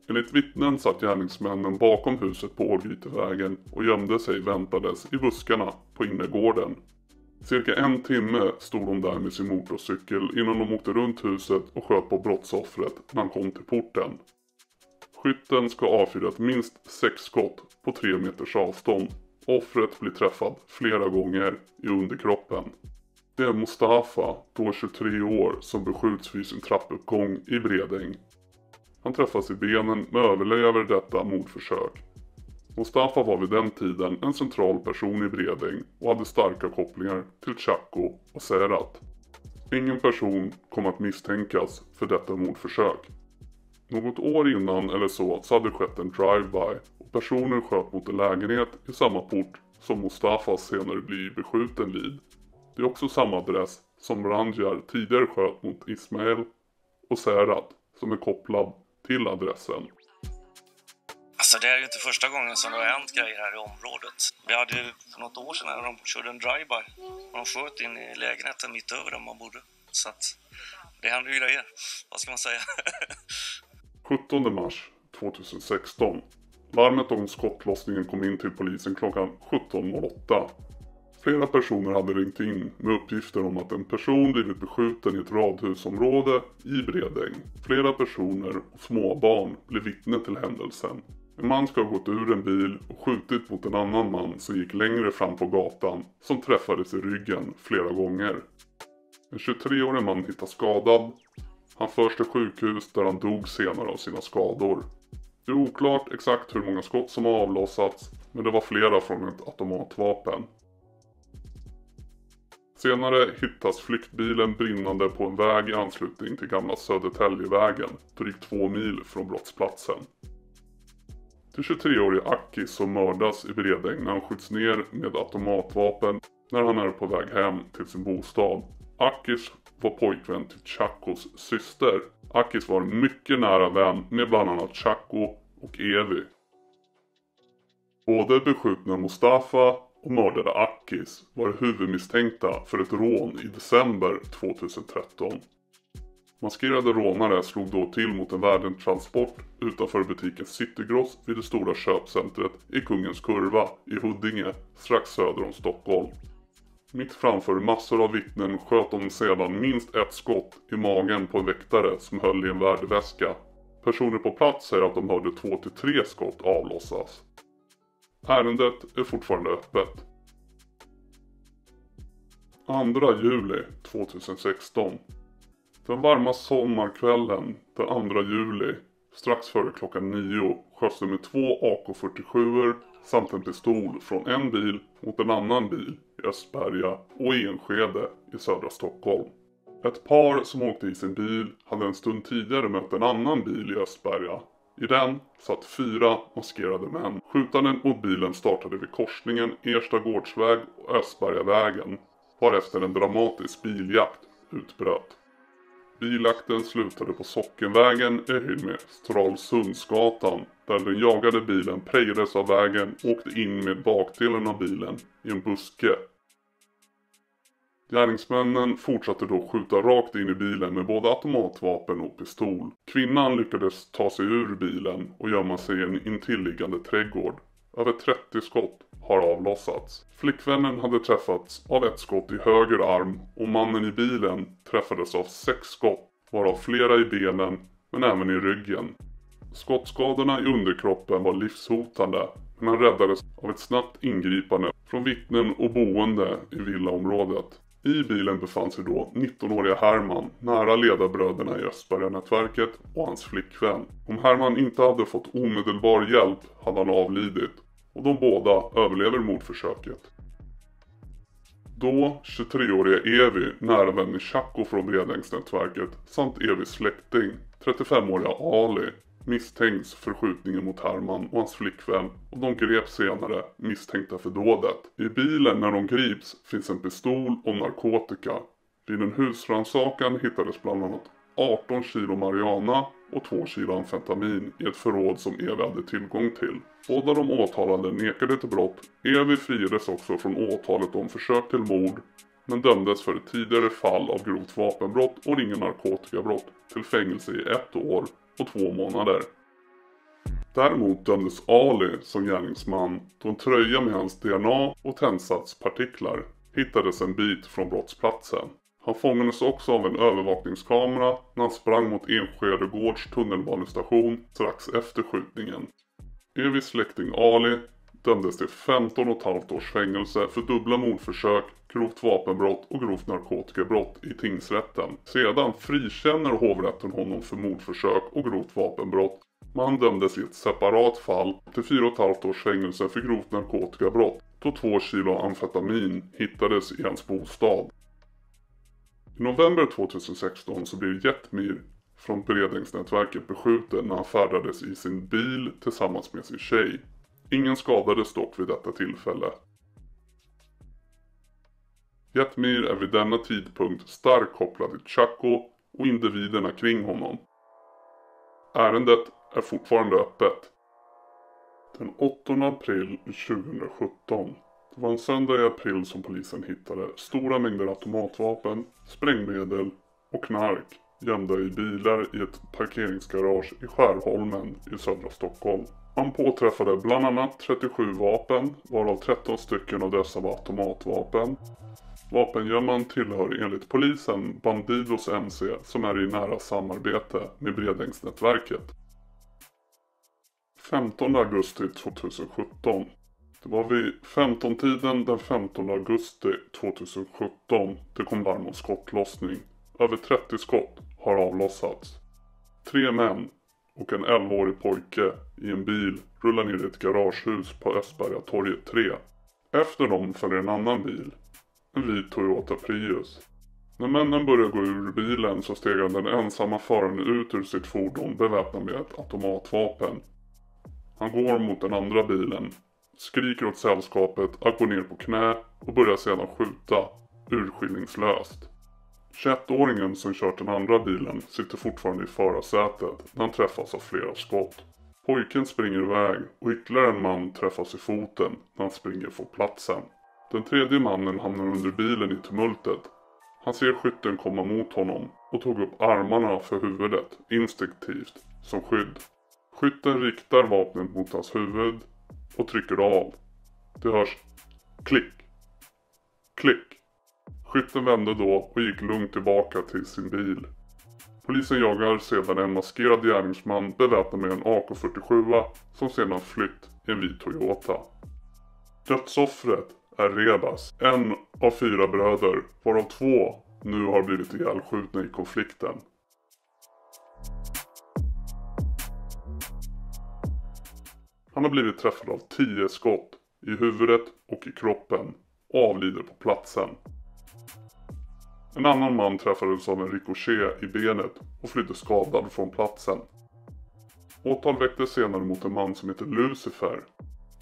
Enligt vittnen satt gärningsmännen bakom huset på Ålgrytevägen och gömde sig väntades i buskarna på innergården. Cirka 1 timme stod de där med sin motorcykel innan de åkte runt huset och sköt på brottsoffret när han kom till porten. Skytten ska avfyrat minst 6 skott på 3 meters avstånd. Offret blir träffad flera gånger i underkroppen. Det är Mustafa, då 23 år, som beskjuts vid sin trappuppgång i Bredäng. Han träffas i benen men överlever detta mordförsök. Mustafa var vid den tiden en central person i Bredäng och hade starka kopplingar till Chacko och Serhat. Ingen person kom att misstänkas för detta mordförsök. Något år innan eller så hade skett en drive-by och personer sköt mot en lägenhet i samma port som Mustafa senare blir beskjuten vid. Det är också samma adress som Ranjar tidigare sköt mot Ismail och Serhat som är kopplad till adressen. Alltså det är ju inte första gången som det har hänt grejer här i området. Vi hade ju för något år sedan när de körde en drive-by och de sköt in i lägenheten mitt över där man bodde. Så att det händer ju grejer, vad ska man säga? 17 mars 2016. Larmet om skottlossningen kom in till polisen klockan 17.08. Flera personer hade ringt in med uppgifter om att en person blivit beskjuten i ett radhusområde i Bredäng. Flera personer och småbarn blev vittne till händelsen. En man ska ha gått ur en bil och skjutit mot en annan man som gick längre fram på gatan som träffades i ryggen flera gånger. En 23-årig man hittas skadad. Han förs till sjukhus där han dog senare av sina skador. Det är oklart exakt hur många skott som har avlossats, men det var flera från ett automatvapen. Senare hittas flyktbilen brinnande på en väg i anslutning till gamla Södertäljevägen, drygt 2 mil från brottsplatsen. Det 23-årige Akis som mördas i Bredäng när han skjuts ner med automatvapen när han är på väg hem till sin bostad. Akis var pojkvän till Chackos syster. Akis var mycket nära vän med bland annat Chacko och Evi. Både beskjutna Mustafa och mördade Akis var huvudmisstänkta för ett rån i december 2013. Maskerade rånare slog då till mot en värdetransport utanför butiken Citygross vid det stora köpcentret i Kungens Kurva i Huddinge, strax söder om Stockholm. Mitt framför massor av vittnen sköt de sedan minst 1 skott i magen på en väktare som höll i en värdeväska. Personer på plats säger att de hörde 2-3 skott avlossas. Ärendet är fortfarande öppet. 2 juli 2016. Den varma sommarkvällen den 2 juli, strax före klockan 9, sköts det med 2 AK47 samt en pistol från en bil mot en annan bil i Östberga och Enskede i södra Stockholm. Ett par som åkte i sin bil hade en stund tidigare mött en annan bil i Östberga. I den satt 4 maskerade män. Skjutandet mot bilen startade vid korsningen Ersta Gårdsväg och Östbergavägen, varefter en dramatisk biljakt utbröt. Biljakten slutade på Sockenvägen i höjd med Stralsundsgatan, där den jagade bilen prejades av vägen och åkte in med bakdelen av bilen i en buske. Gärningsmännen fortsatte då skjuta rakt in i bilen med både automatvapen och pistol. Kvinnan lyckades ta sig ur bilen och gömma sig i en intilliggande trädgård. Över 30 skott har avlossats. Flickvännen hade träffats av ett skott i höger arm och mannen i bilen träffades av 6 skott, varav flera i benen men även i ryggen. Skottskadorna i underkroppen var livshotande, men han räddades av ett snabbt ingripande från vittnen och boende i villaområdet. I bilen befann sig då 19-åriga Herman, nära ledarbröderna i Östberga-nätverket, och hans flickvän. Om Herman inte hade fått omedelbar hjälp hade han avlidit, och de båda överlever mordförsöket. Då 23-åriga Evi, nära vän med Chaco från Bredängsnätverket, samt Evis släkting, 35-åriga Ali, misstänks för skjutningen mot Herman och hans flickvän, och de greps senare misstänkta för dådet. I bilen när de grips finns en pistol och narkotika. Vid en husrannsakan hittades bland annat 18 kilo marijuana och 2 kilo amfetamin i ett förråd som Evi hade tillgång till. Båda de åtalade nekade till brott. Evi friades också från åtalet om försök till mord, men dömdes för ett tidigare fall av grovt vapenbrott och ringa narkotikabrott till fängelse i 1 år och 2 månader. Däremot dömdes Ali som gärningsman då en tröja med hans DNA och tändsatspartiklar hittades en bit från brottsplatsen. Han fångades också av en övervakningskamera när han sprang mot Enskede Gårds tunnelbanestation strax efter skjutningen. Evis släkting Ali dömdes till 15,5 års fängelse för dubbla mordförsök, grovt vapenbrott och grovt narkotikabrott i tingsrätten. Sedan frikänner hovrätten honom för mordförsök och grovt vapenbrott. Man dömdes i ett separat fall till 4,5 års fängelse för grovt narkotikabrott då 2 kilo amfetamin hittades i hans bostad. I november 2016 så blev Jetmir från Bredängsnätverket beskjuten när han färdades i sin bil tillsammans med sin tjej. Ingen skadades dock vid detta tillfälle. Jetmir är vid denna tidpunkt starkt kopplad till Chaco och individerna kring honom. Ärendet är fortfarande öppet. Den 8 april 2017, det var en söndag i april som polisen hittade stora mängder automatvapen, sprängmedel och knark gömda i bilar i ett parkeringsgarage i Skärholmen i södra Stockholm. Man påträffade bland annat 37 vapen, varav 13 stycken av dessa var automatvapen. Vapengömman tillhör enligt polisen Bandidos MC som är i nära samarbete med Bredängsnätverket. 15 augusti 2017. Det var vid 15-tiden den 15 augusti 2017 det kom larm om skottlossning. Över 30 skott har avlossats. 3 män och en 11-årig pojke i en bil rullar ner i ett garagehus på Östbergatorget 3. Efter dem följer en annan bil, en vit Toyota Prius. När männen börjar gå ur bilen så stegar den ensamma föraren ut ur sitt fordon beväpnad med ett automatvapen. Han går mot den andra bilen, skriker åt sällskapet att gå ner på knä och börjar sedan skjuta urskillningslöst. 21-åringen som kört den andra bilen sitter fortfarande i förarsätet när han träffas av flera skott. Pojken springer iväg och ytterligare en man träffas i foten när han springer från platsen. Den tredje mannen hamnar under bilen i tumultet. Han ser skytten komma mot honom och tog upp armarna för huvudet instinktivt som skydd. Skytten riktar vapnet mot hans huvud och trycker av. Det hörs klick, klick. Skytten vände då och gick lugnt tillbaka till sin bil. Polisen jagar sedan en maskerad gärningsman beväpnad med en AK47 som sedan flytt i en vit Toyota. Dödsoffret är Rebas, en av 4 bröder, varav 2 nu har blivit ihjälskjutna i konflikten. Han har blivit träffad av 10 skott i huvudet och i kroppen och avlider på platsen. En annan man träffades av en ricochet i benet och flydde skadad från platsen. Åtal väcktes senare mot en man som heter Lucifer.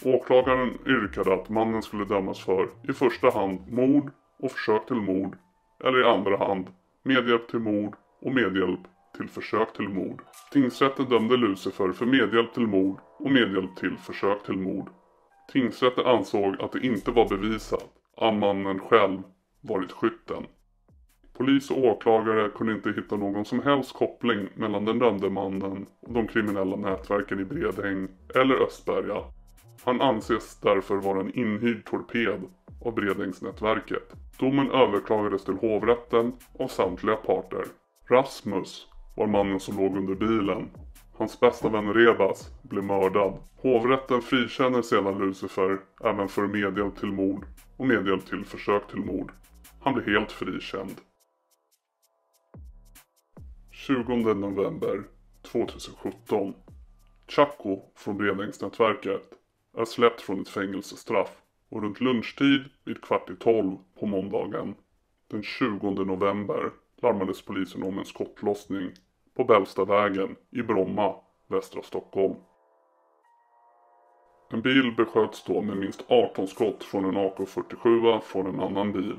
Åklagaren yrkade att mannen skulle dömas för i första hand mord och försök till mord, eller i andra hand medhjälp till mord och medhjälp till försök till mord. Tingsrätten dömde Lucifer för medhjälp till mord och medhjälp till försök till mord. Tingsrätten ansåg att det inte var bevisat att mannen själv varit skytten. Polis och åklagare kunde inte hitta någon som helst koppling mellan den dömde mannen och de kriminella nätverken i Bredäng eller Östberga. Han anses därför vara en inhyrd torped av Bredängsnätverket. Domen överklagades till hovrätten av samtliga parter. Rasmus var mannen som låg under bilen. Hans bästa vän Rebas blev mördad. Hovrätten frikänner sedan Lucifer även för medhjälp till mord och medhjälp till försök till mord. Han blir helt frikänd. 20 november 2017. Chaco från Bredängsnätverket är släppt från ett fängelsestraff och runt lunchtid vid 11:15 på måndagen den 20 november larmades polisen om en skottlossning på Bällstavägen i Bromma, västra Stockholm. En bil besköts då med minst 18 skott från en AK47 från en annan bil.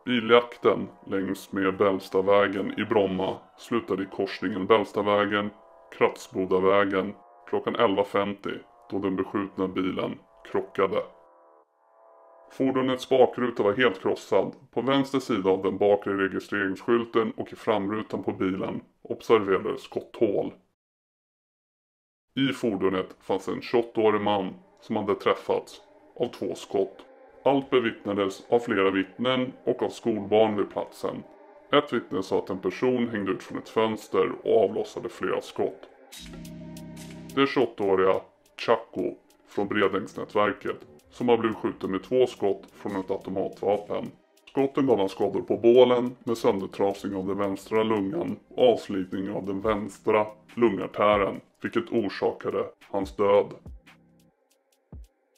Biljakten längs med Bällstavägen i Bromma slutade i korsningen Bällstavägen, Kratsbodavägen klockan 11:50 då den beskjutna bilen krockade. Fordonets bakruta var helt krossad. På vänster sida av den bakre registreringsskylten och i framrutan på bilen observerades skotthål. I fordonet fanns en 28-årig man som hade träffats av 2 skott. Allt bevittnades av flera vittnen och av skolbarn vid platsen. Ett vittne sa att en person hängde ut från ett fönster och avlossade flera skott. Det 28-åriga Chaco från Bredängsnätverket som har blivit skjuten med 2 skott från ett automatvapen. Skotten gav han skador på bålen med söndertrasning av den vänstra lungan och avslitning av den vänstra lungartären, vilket orsakade hans död.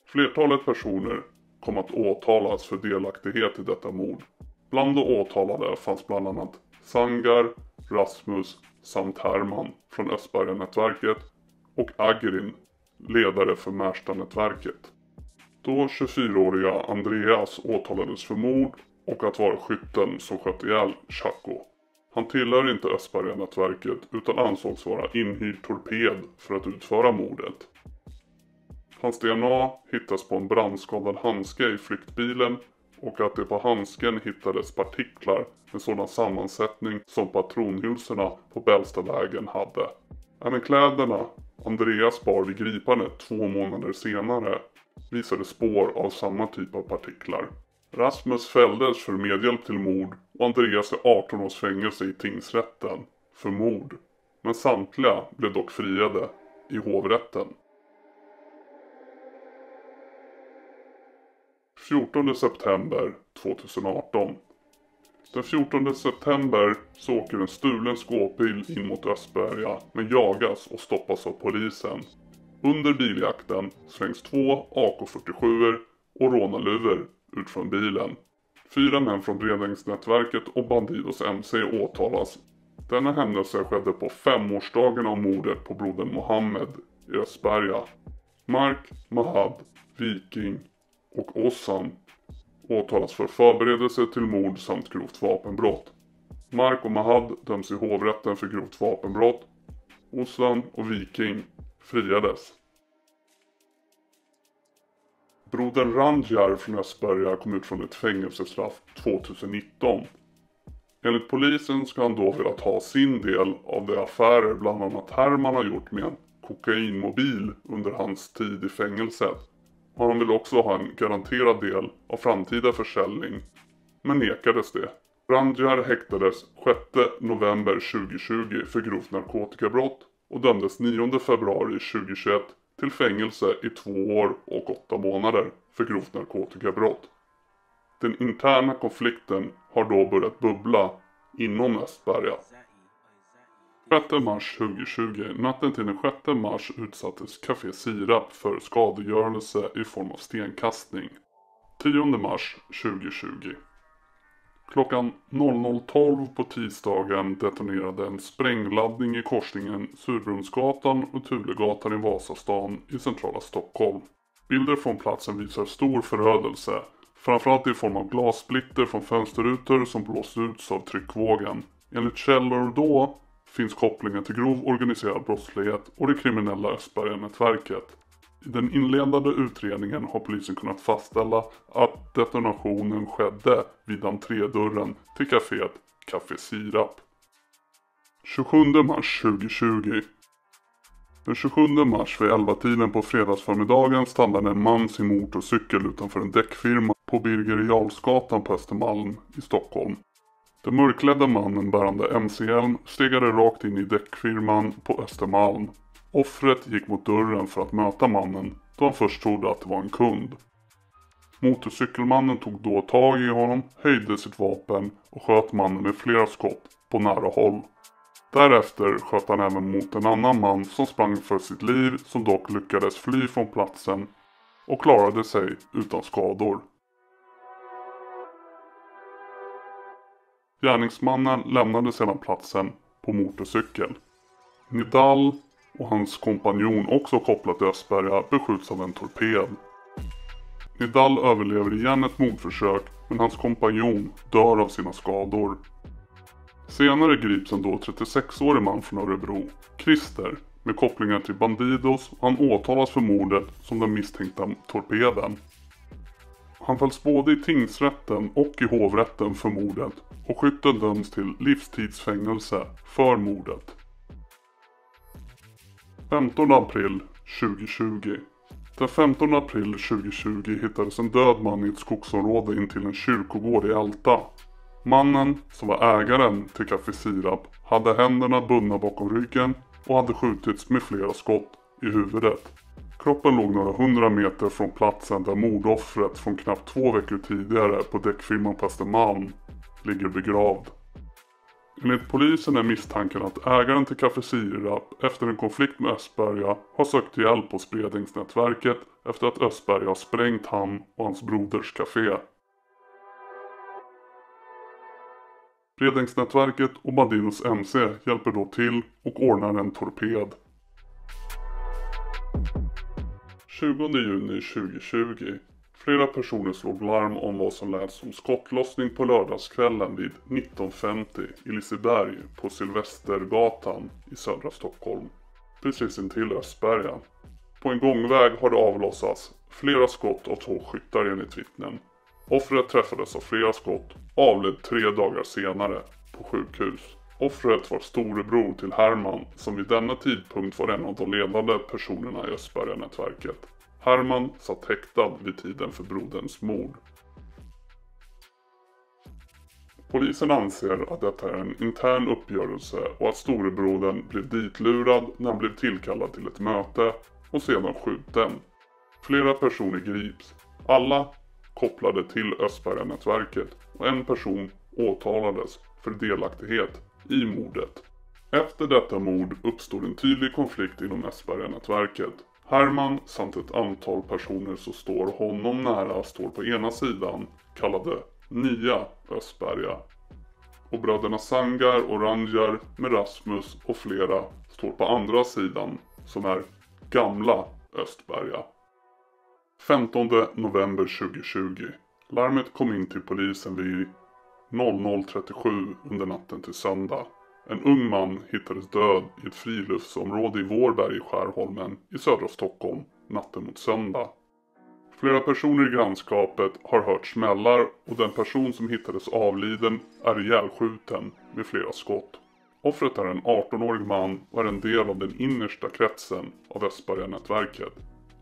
Flertalet personer kom att åtalas för delaktighet i detta mord. Bland de åtalade fanns bland annat Sangar, Rasmus samt Herman från Östberga-nätverket och Agrin, ledare för Märsta-nätverket. Då 24-åriga Andreas åtalades för mord och att vara skytten som sköt ihjäl Chaco. Han tillhör inte Östberga-nätverket utan ansågs vara inhyrd torped för att utföra mordet. Hans DNA hittas på en brandskadad handske i flyktbilen och att det på handsken hittades partiklar med sådan sammansättning som patronhylsorna på Bällstavägen hade. Även kläderna Andreas bar vid gripandet 2 månader senare visade spår av samma typ av partiklar. Rasmus fälldes för medhjälp till mord och Andreas är 18 års fängelse i tingsrätten för mord. Men samtliga blev dock friade i hovrätten. 14 september 2018. Den 14 september så åker en stulen skåpbil in mot Östberga men jagas och stoppas av polisen. Under biljakten slängs 2 AK47 och rånarluvor ut från bilen. 4 män från Bredängsnätverket och Bandidos MC åtalas. Denna händelse skedde på 5-årsdagen av mordet på brodern Mohammed i Östberga. Mark, Mahad, Viking och Ossan åtalas för förberedelse till mord samt grovt vapenbrott. Mark och Mahad döms i hovrätten för grovt vapenbrott. Ossan och Viking friades. Brodern Ranjar från Östberga kom ut från ett fängelsestraff 2019. Enligt polisen ska han då velat ha sin del av de affärer bland annat Herman har gjort med en kokainmobil under hans tid i fängelset. Och han vill också ha en garanterad del av framtida försäljning, men nekades det. Ranjar häktades 6 november 2020 för grovt narkotikabrott och dömdes 9 februari 2021 till fängelse i 2 år och 8 månader för grovt narkotikabrott. Den interna konflikten har då börjat bubbla inom Östberga. 6 mars 2020, natten till den 6 mars utsattes Café Sirap för skadegörelse i form av stenkastning. 10 mars 2020. Klockan 00.12 på tisdagen detonerade en sprängladdning i korsningen Surbrunnsgatan och Tulegatan i Vasastan i centrala Stockholm. Bilder från platsen visar stor förödelse, framförallt i form av glassplitter från fönsterrutor som blåst ut av tryckvågen. Enligt källor då finns kopplingen till grov organiserad brottslighet och det kriminella Östberga-nätverket. I den inledande utredningen har polisen kunnat fastställa att detonationen skedde vid entrédörren till kaféet Café Sirap. 27 mars 2020. Den 27 mars vid 11-tiden på fredagsförmiddagen stannade en man sin motorcykel utanför en däckfirma på Birger Jarlsgatan på Östermalm i Stockholm. Den mörklädda mannen bärande MC-hjälm stegade rakt in i däckfirman på Östermalm. Offret gick mot dörren för att möta mannen då han först trodde att det var en kund. Motorcykelmannen tog då tag i honom, höjde sitt vapen och sköt mannen med flera skott på nära håll. Därefter sköt han även mot en annan man som sprang för sitt liv, som dock lyckades fly från platsen och klarade sig utan skador. Gärningsmannen lämnade sedan platsen på motorcykel. Nidal och hans kompanjon, också kopplat till Östberga, beskjuts av en torped. Nidal överlever igen ett mordförsök, men hans kompanjon dör av sina skador. Senare grips en då 36-årig man från Örebro, Christer, med kopplingar till Bandidos, och han åtalas för mordet som den misstänkta torpeden. Han fälls både i tingsrätten och i hovrätten för mordet och skytten döms till livstidsfängelse för mordet. 15 april 2020. Den 15 april 2020 hittades en död man i ett skogsområde intill en kyrkogård i Alta. Mannen, som var ägaren till Café Sirap, hade händerna bundna bakom ryggen och hade skjutits med flera skott i huvudet. Kroppen låg några 100 meter från platsen där mordoffret från knappt 2 veckor tidigare på däckfirman på Östermalm ligger begravd. Enligt polisen är misstanken att ägaren till Café Sirap efter en konflikt med Östberga har sökt hjälp hos Bredängsnätverket efter att Östberga har sprängt han och hans broders café. Bredängsnätverket och Bandidos MC hjälper då till och ordnar en torped. 20 juni 2020. Flera personer slog larm om vad som lät som skottlossning på lördagskvällen vid 19.50 i Liseberg på Sylvestergatan i södra Stockholm, precis intill Östberga. På en gångväg har det avlossats flera skott av 2 skyttar enligt vittnen. Offret träffades av flera skott, avled 3 dagar senare på sjukhus. Offret var storebror till Herman, som vid denna tidpunkt var en av de ledande personerna i Östberga-nätverket. Herman satt häktad vid tiden för broderns mord. Polisen anser att detta är en intern uppgörelse och att storebrodern blev ditlurad när han blev tillkallad till ett möte och sedan skjuten. Flera personer grips, alla kopplade till Östberga-nätverket, och en person åtalades för delaktighet i mordet. Efter detta mord uppstod en tydlig konflikt inom Östberga-nätverket. Herman samt ett antal personer som står honom nära står på ena sidan, kallade Nya Östberga. Och bröderna Sangar och Ranjar med Rasmus och flera står på andra sidan, som är Gamla Östberga. 15 november 2020. Larmet kom in till polisen vid 00.37 under natten till söndag. En ung man hittades död i ett friluftsområde i Vårberg i Skärholmen i södra Stockholm natten mot söndag. Flera personer i grannskapet har hört smällar och den person som hittades avliden är ihjälskjuten med flera skott. Offret är en 18-årig man och är en del av den innersta kretsen av Östberga-nätverket.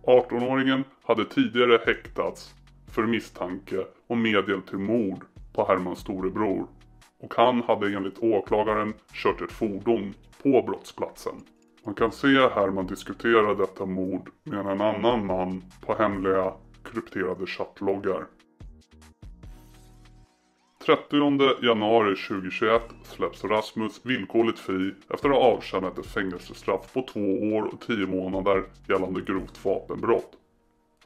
18-åringen hade tidigare häktats för misstanke om medhjälp till mord på Hermans storebror. Och han hade enligt åklagaren kört ett fordon på brottsplatsen. Man kan se Herman diskutera detta mord med en annan man på hemliga krypterade chattloggar. 30 januari 2021 släpps Rasmus villkorligt fri efter att ha avtjänat ett fängelsestraff på 2 år och 10 månader gällande grovt vapenbrott.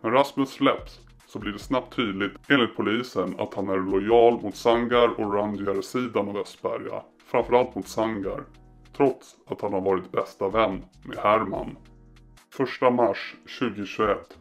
När Rasmus släpps så blir det snabbt tydligt enligt polisen att han är lojal mot Sangar och Randjärsidan av Östberga, framförallt mot Sangar, trots att han har varit bästa vän med Herman. 1 mars 2021.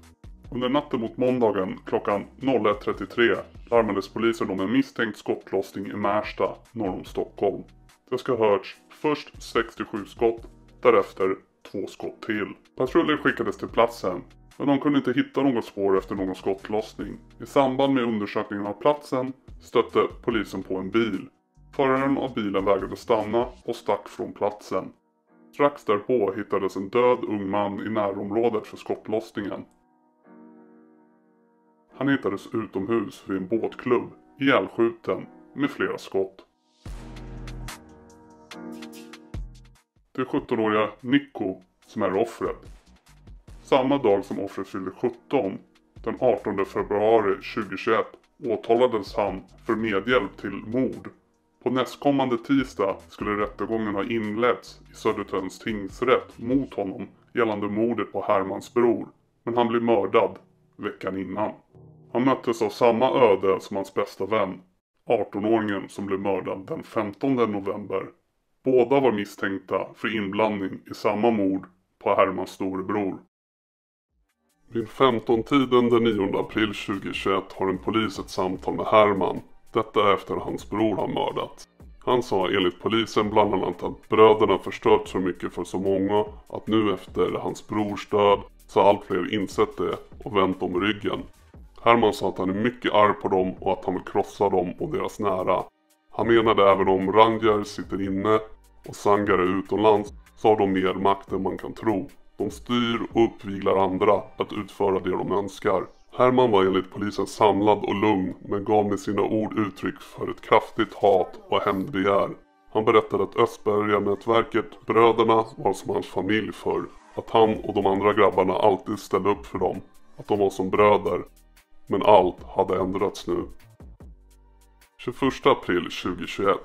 Under natten mot måndagen klockan 01.33 larmades polisen om en misstänkt skottlossning i Märsta norr om Stockholm. Det ska ha hörts först 67 skott, därefter 2 skott till. Patruller skickades till platsen, men de kunde inte hitta något spår efter någon skottlossning. I samband med undersökningen av platsen stötte polisen på en bil. Föraren av bilen vägrade stanna och stack från platsen. Strax därpå hittades en död ung man i närområdet för skottlossningen. Han hittades utomhus vid en båtklubb, ihjälskjuten med flera skott. Det är 17-åriga Nico som är offret. Samma dag som offret fyllde 17, den 18 februari 2021, åtalades han för medhjälp till mord. På nästkommande tisdag skulle rättegången ha inletts i Södertörns tingsrätt mot honom gällande mordet på Hermans bror, men han blev mördad veckan innan. Han möttes av samma öde som hans bästa vän, 18-åringen som blev mördad den 15 november. Båda var misstänkta för inblandning i samma mord på Hermans storebror. Vid 15-tiden den 9 april 2021 har en polis ett samtal med Herman. Detta efter hans bror har mördats. Han sa enligt polisen bland annat att bröderna förstört så mycket för så många att nu efter hans brors död så har allt fler insett det och vänt om ryggen. Herman sa att han är mycket arg på dem och att han vill krossa dem och deras nära. Han menade även om Randjär sitter inne och Sangar är utomlands så har de mer makt än man kan tro. De styr och uppviglar andra att utföra det de önskar. Herman var enligt polisen samlad och lugn men gav med sina ord uttryck för ett kraftigt hat och hämndbegär. Han berättade att Östberga-nätverket, bröderna, var som hans familj förr. Att han och de andra grabbarna alltid ställde upp för dem. Att de var som bröder. Men allt hade ändrats nu. 21 april 2021.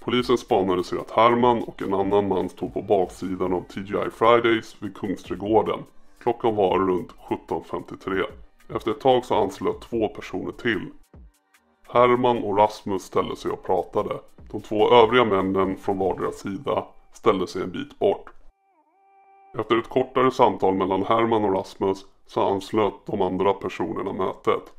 Polisen spanade sig att Herman och en annan man stod på baksidan av TGI Fridays vid Kungsträdgården. Klockan var runt 17.53. Efter ett tag så anslöt 2 personer till. Herman och Rasmus ställde sig och pratade. De 2 övriga männen från vardera sida ställde sig en bit bort. Efter ett kortare samtal mellan Herman och Rasmus så anslöt de andra personerna mötet.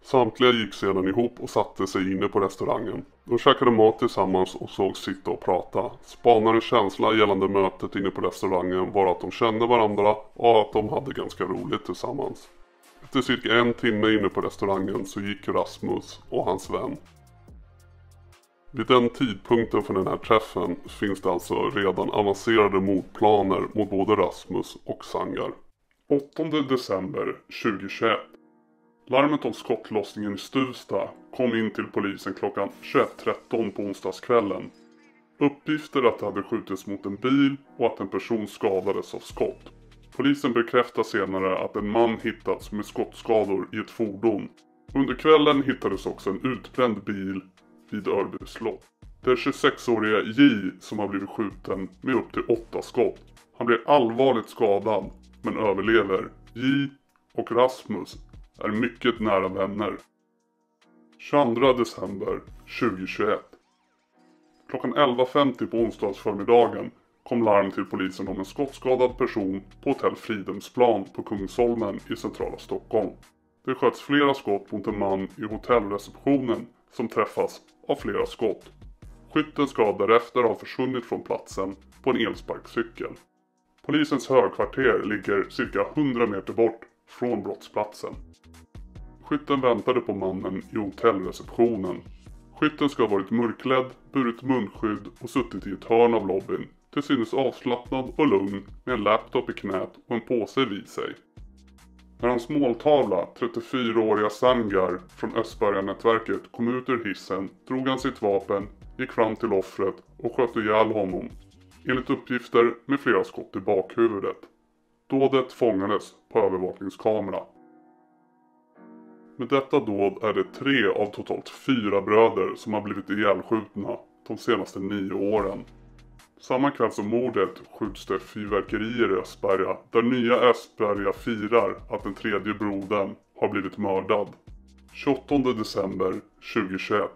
Samtliga gick sedan ihop och satte sig inne på restaurangen. De käkade mat tillsammans och såg sitta och prata. Spanarens känsla gällande mötet inne på restaurangen var att de kände varandra och att de hade ganska roligt tillsammans. Efter cirka 1 timme inne på restaurangen så gick Rasmus och hans vän. Vid den tidpunkten för den här träffen finns det alltså redan avancerade mordplaner mot både Rasmus och Sangar. 8 december 2021. Larmet om skottlossningen i Stuvsta kom in till polisen klockan 21.13 på onsdagskvällen. Uppgifter att det hade skjutits mot en bil och att en person skadades av skott. Polisen bekräftar senare att en man hittats med skottskador i ett fordon. Under kvällen hittades också en utbränd bil vid Örby slott. Det är 26-åriga J som har blivit skjuten med upp till 8 skott. Han blir allvarligt skadad men överlever. J och Rasmus är mycket nära vänner. 22 december 2021. Klockan 11.50 på onsdagsförmiddagen kom larm till polisen om en skottskadad person på hotell Fridhemsplan på Kungsholmen i centrala Stockholm. Det sköts flera skott mot en man i hotellreceptionen som träffas av flera skott. Skytten ska därefter ha försvunnit från platsen på en elsparkcykel. Polisens högkvarter ligger cirka 100 meter bort från brottsplatsen. Skytten väntade på mannen i hotellreceptionen. Skytten ska ha varit mörklädd, burit munskydd och suttit i ett hörn av lobbyn. Till synes avslappnad och lugn med en laptop i knät och en påse vid sig. När hans måltavla, 34-åriga Sangar från Östberga-nätverket, kom ut ur hissen drog han sitt vapen, gick fram till offret och sköt ihjäl honom. Enligt uppgifter med flera skott i bakhuvudet. Dådet fångades på övervakningskamera. Med detta dåd är det 3 av totalt 4 bröder som har blivit ihjälskjutna de senaste 9 åren. Samma kväll som mordet skjuts det fyrverkerier i Östberga, där nya Östberga firar att den tredje brodern har blivit mördad. 28 december 2021.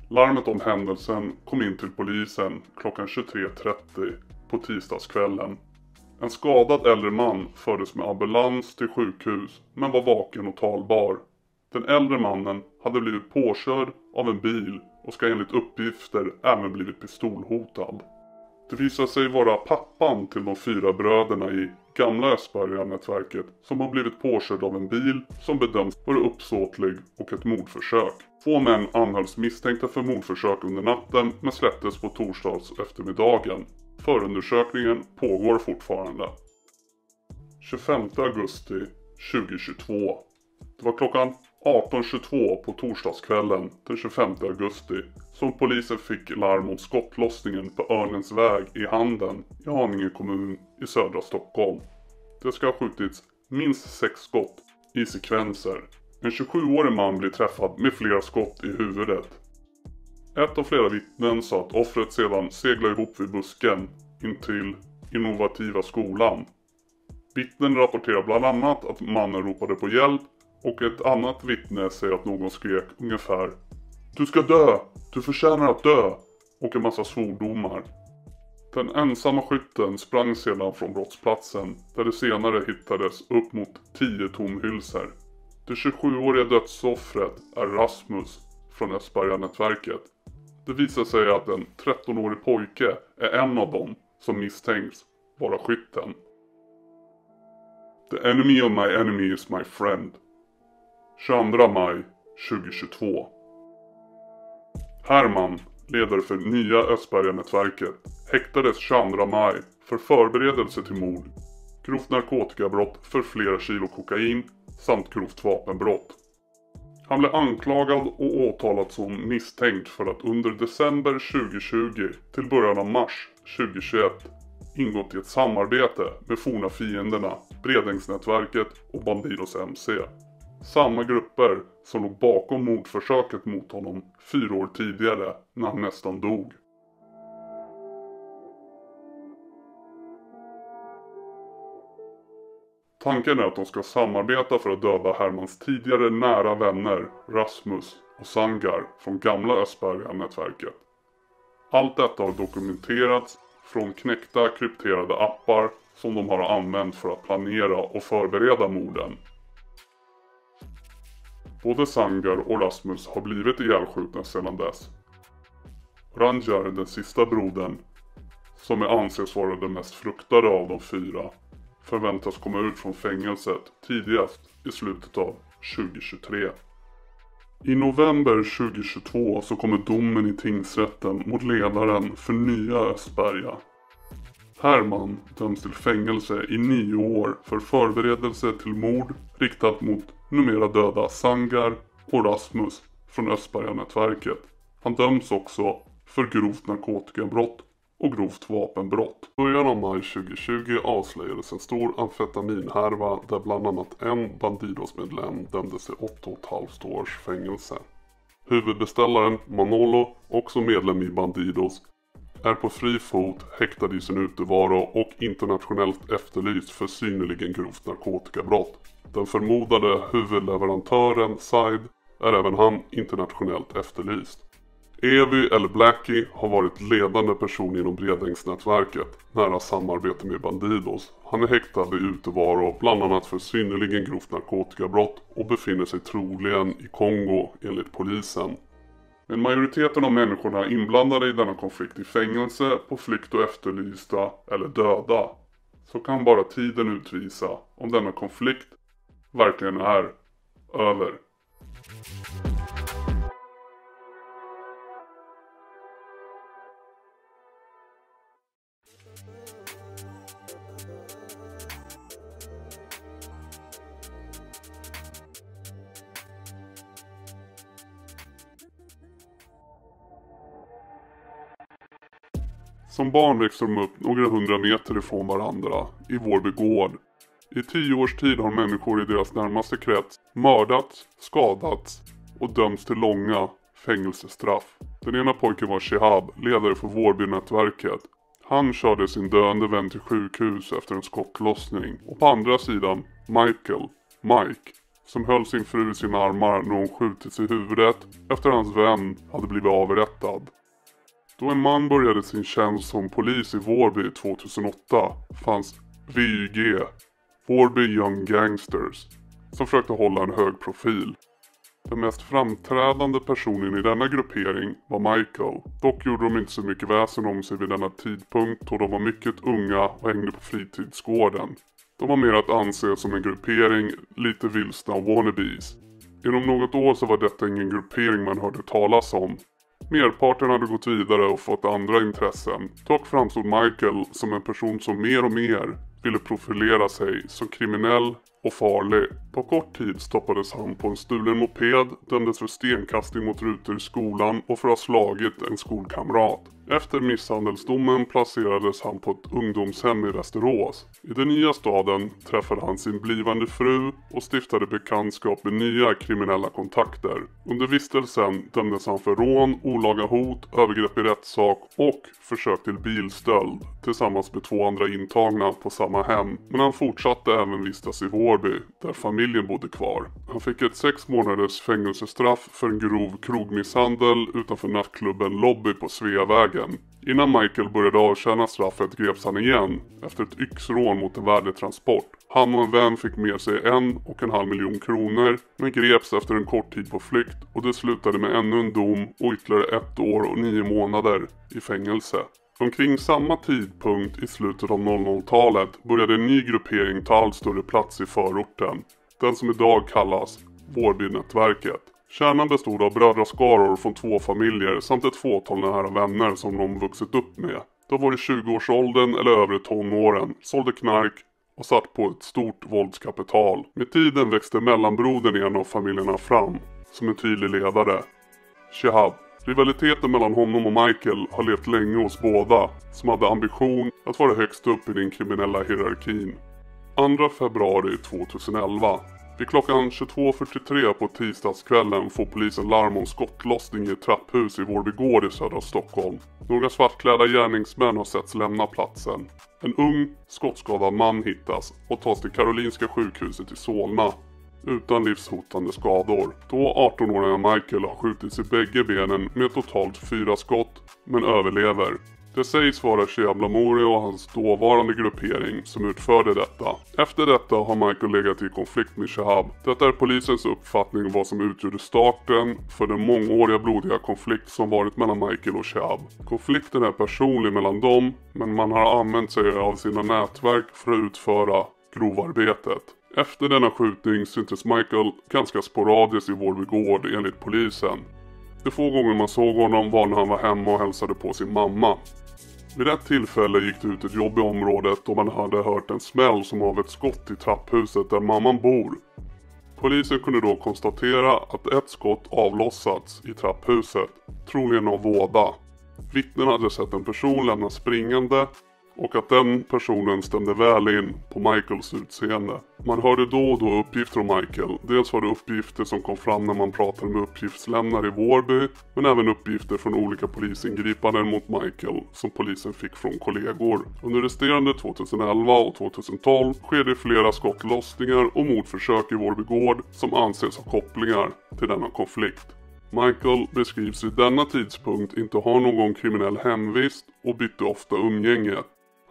Larmet om händelsen kom in till polisen klockan 23:30 på tisdagskvällen. En skadad äldre man fördes med ambulans till sjukhus men var vaken och talbar. Den äldre mannen hade blivit påkörd av en bil och ska enligt uppgifter även blivit pistolhotad. Det visar sig vara pappan till de 4 bröderna i gamla Östberga-nätverket som har blivit påkörd av en bil som bedöms vara uppsåtlig och ett mordförsök. 2 män anhölls misstänkta för mordförsök under natten men släpptes på torsdags eftermiddagen. Förundersökningen pågår fortfarande. 25 augusti 2022. Det var klockan 18:22 på torsdagskvällen den 25 augusti som polisen fick larm om skottlossningen på Örnensväg i Handen i Haninge kommun i södra Stockholm. Det ska ha skjutits minst 6 skott i sekvenser. En 27-årig man blir träffad med flera skott i huvudet. Ett av flera vittnen sa att offret sedan seglade ihop vid busken intill Innovativa skolan. Vittnen rapporterar bland annat att mannen ropade på hjälp och ett annat vittne säger att någon skrek ungefär "Du ska dö! Du förtjänar att dö!" och en massa svordomar. Den ensamma skytten sprang sedan från brottsplatsen där det senare hittades upp mot 10 tomhylsor. Det 27-åriga dödsoffret är Rasmus från Östberga-nätverket. Det visar sig att en 13-årig pojke är en av dem som misstänks vara skytten. The enemy of my enemy is my friend. 22 maj 2022. Herman, ledare för nya Östberga-nätverket, häktades 22 maj för förberedelse till mord, grovt narkotikabrott för flera kilo kokain samt grovt vapenbrott. Han blev anklagad och åtalad som misstänkt för att under december 2020 till början av mars 2021 ingått i ett samarbete med forna fienderna Bredängsnätverket och Bandidos MC. Samma grupper som låg bakom mordförsöket mot honom 4 år tidigare när han nästan dog. Tanken är att de ska samarbeta för att döda Hermans tidigare nära vänner Rasmus och Sangar från gamla Östberga-nätverket. Allt detta har dokumenterats från knäckta krypterade appar som de har använt för att planera och förbereda morden. Både Sangar och Rasmus har blivit ihjälskjutna sedan dess. Ranjar, den sista brodern, som anses vara den mest fruktade av de 4, förväntas komma ut från fängelset tidigast i slutet av 2023. I november 2022 så kommer domen i tingsrätten mot ledaren för nya Östberga. Herman döms till fängelse i 9 år för förberedelse till mord riktat mot numera döda Sangar och Rasmus från Östberga-nätverket. Han döms också för grovt narkotikabrott och grovt vapenbrott. I början av maj 2020 avslöjades en stor amfetaminhärva där bland annat en Bandidos-medlem dömdes till 8,5 års fängelse. Huvudbeställaren Manolo, också medlem i Bandidos, är på fri fot häktad i sin utevaro och internationellt efterlyst för synnerligen grovt narkotikabrott. Den förmodade huvudleverantören Said är även han internationellt efterlyst. Evy eller Blackie har varit ledande person inom Bredängsnätverket, nära samarbete med Bandidos. Han är häktad i utevaro bland annat för synnerligen grovt narkotikabrott och befinner sig troligen i Kongo enligt polisen. Men majoriteten av människorna inblandade i denna konflikt i fängelse, på flykt och efterlysta eller döda. Så kan bara tiden utvisa om denna konflikt verkligen är över. Som barn växte de upp några 100 meter ifrån varandra i Vårby gård. I 10 års tid har människor i deras närmaste krets mördats, skadats och dömts till långa fängelsestraff. Den ena pojken var Shihab, ledare för Vårbynätverket. Han körde sin döende vän till sjukhus efter en skottlossning. Och på andra sidan Mike, som höll sin fru i sina armar när hon skjutits i huvudet efter hans vän hade blivit avrättad. Då en man började sin tjänst som polis i Vårby 2008 fanns VYG, Vårby Young Gangsters, som försökte hålla en hög profil. Den mest framträdande personen i denna gruppering var Michael. Dock gjorde de inte så mycket väsen om sig vid denna tidpunkt då de var mycket unga och hängde på fritidsgården. De var mer att anse som en gruppering, lite vilsna wannabes. Inom något år så var detta ingen gruppering man hörde talas om. Merparten hade gått vidare och fått andra intressen. Dock framstod Michael som en person som mer och mer ville profilera sig som kriminell och farlig. På kort tid stoppades han på en stulen moped, dömdes för stenkastning mot rutor i skolan och för att ha slagit en skolkamrat. Efter misshandelsdomen placerades han på ett ungdomshem i Västerås. I den nya staden träffade han sin blivande fru och stiftade bekantskap med nya kriminella kontakter. Under vistelsen dömdes han för rån, olaga hot, övergrepp i rättssak och försök till bilstöld tillsammans med 2 andra intagna på samma hem. Men han fortsatte även vistas i Vårby där familjen bodde kvar. Han fick ett 6 månaders fängelsestraff för en grov krogmisshandel utanför nattklubben Lobby på Sveavägen. Innan Michael började avtjäna straffet greps han igen efter ett yxrån mot en värdetransport. Han och en vän fick med sig 1,5 miljon kronor men greps efter en kort tid på flykt och det slutade med ännu en dom och ytterligare 1 år och 9 månader i fängelse. Omkring samma tidpunkt i slutet av 00-talet började en ny gruppering ta allt större plats i förorten. Den som idag kallas Vårbynätverket. Kärnan bestod av brödraskaror från 2 familjer samt ett fåtal nära vänner som de vuxit upp med. De var i 20-årsåldern eller övre tonåren, sålde knark och satt på ett stort våldskapital. Med tiden växte mellanbrodern i en av familjerna fram som en tydlig ledare, Shihab. Rivaliteten mellan honom och Michael har levt länge hos båda, som hade ambition att vara högst upp i den kriminella hierarkin. 2 februari 2011. Vid klockan 22.43 på tisdagskvällen får polisen larm om skottlossning i ett trapphus i Vårbygård i södra Stockholm. Några svartklädda gärningsmän har setts lämna platsen. En ung, skottskadad man hittas och tas till Karolinska sjukhuset i Solna utan livshotande skador. Då 18-åriga Michael har skjutits i bägge benen med totalt 4 skott men överlever. Det sägs vara Shihab Lamouri och hans dåvarande gruppering som utförde detta. Efter detta har Michael legat i konflikt med Shihab. Detta är polisens uppfattning om vad som utgjorde starten för den mångåriga blodiga konflikt som varit mellan Michael och Shihab. Konflikten är personlig mellan dem, men man har använt sig av sina nätverk för att utföra grovarbetet. Efter denna skjutning syntes Michael ganska sporadiskt i Vårbygård enligt polisen. De få gånger man såg honom var när han var hemma och hälsade på sin mamma. Vid ett tillfälle gick det ut ett jobb i området och man hade hört en smäll som av ett skott i trapphuset där mamman bor. Polisen kunde då konstatera att ett skott avlossats i trapphuset, troligen av våda. Vittnen hade sett en person lämna springande och att den personen stämde väl in på Michaels utseende. Man hörde då och då uppgifter om Michael. Dels var det uppgifter som kom fram när man pratade med uppgiftslämnare i Vårby, men även uppgifter från olika polisingripanden mot Michael som polisen fick från kollegor. Under resterande 2011 och 2012 sker det flera skottlossningar och mordförsök i Vårbygård som anses ha kopplingar till denna konflikt. Michael beskrivs vid denna tidpunkt inte ha någon kriminell hemvist och bytte ofta umgänge.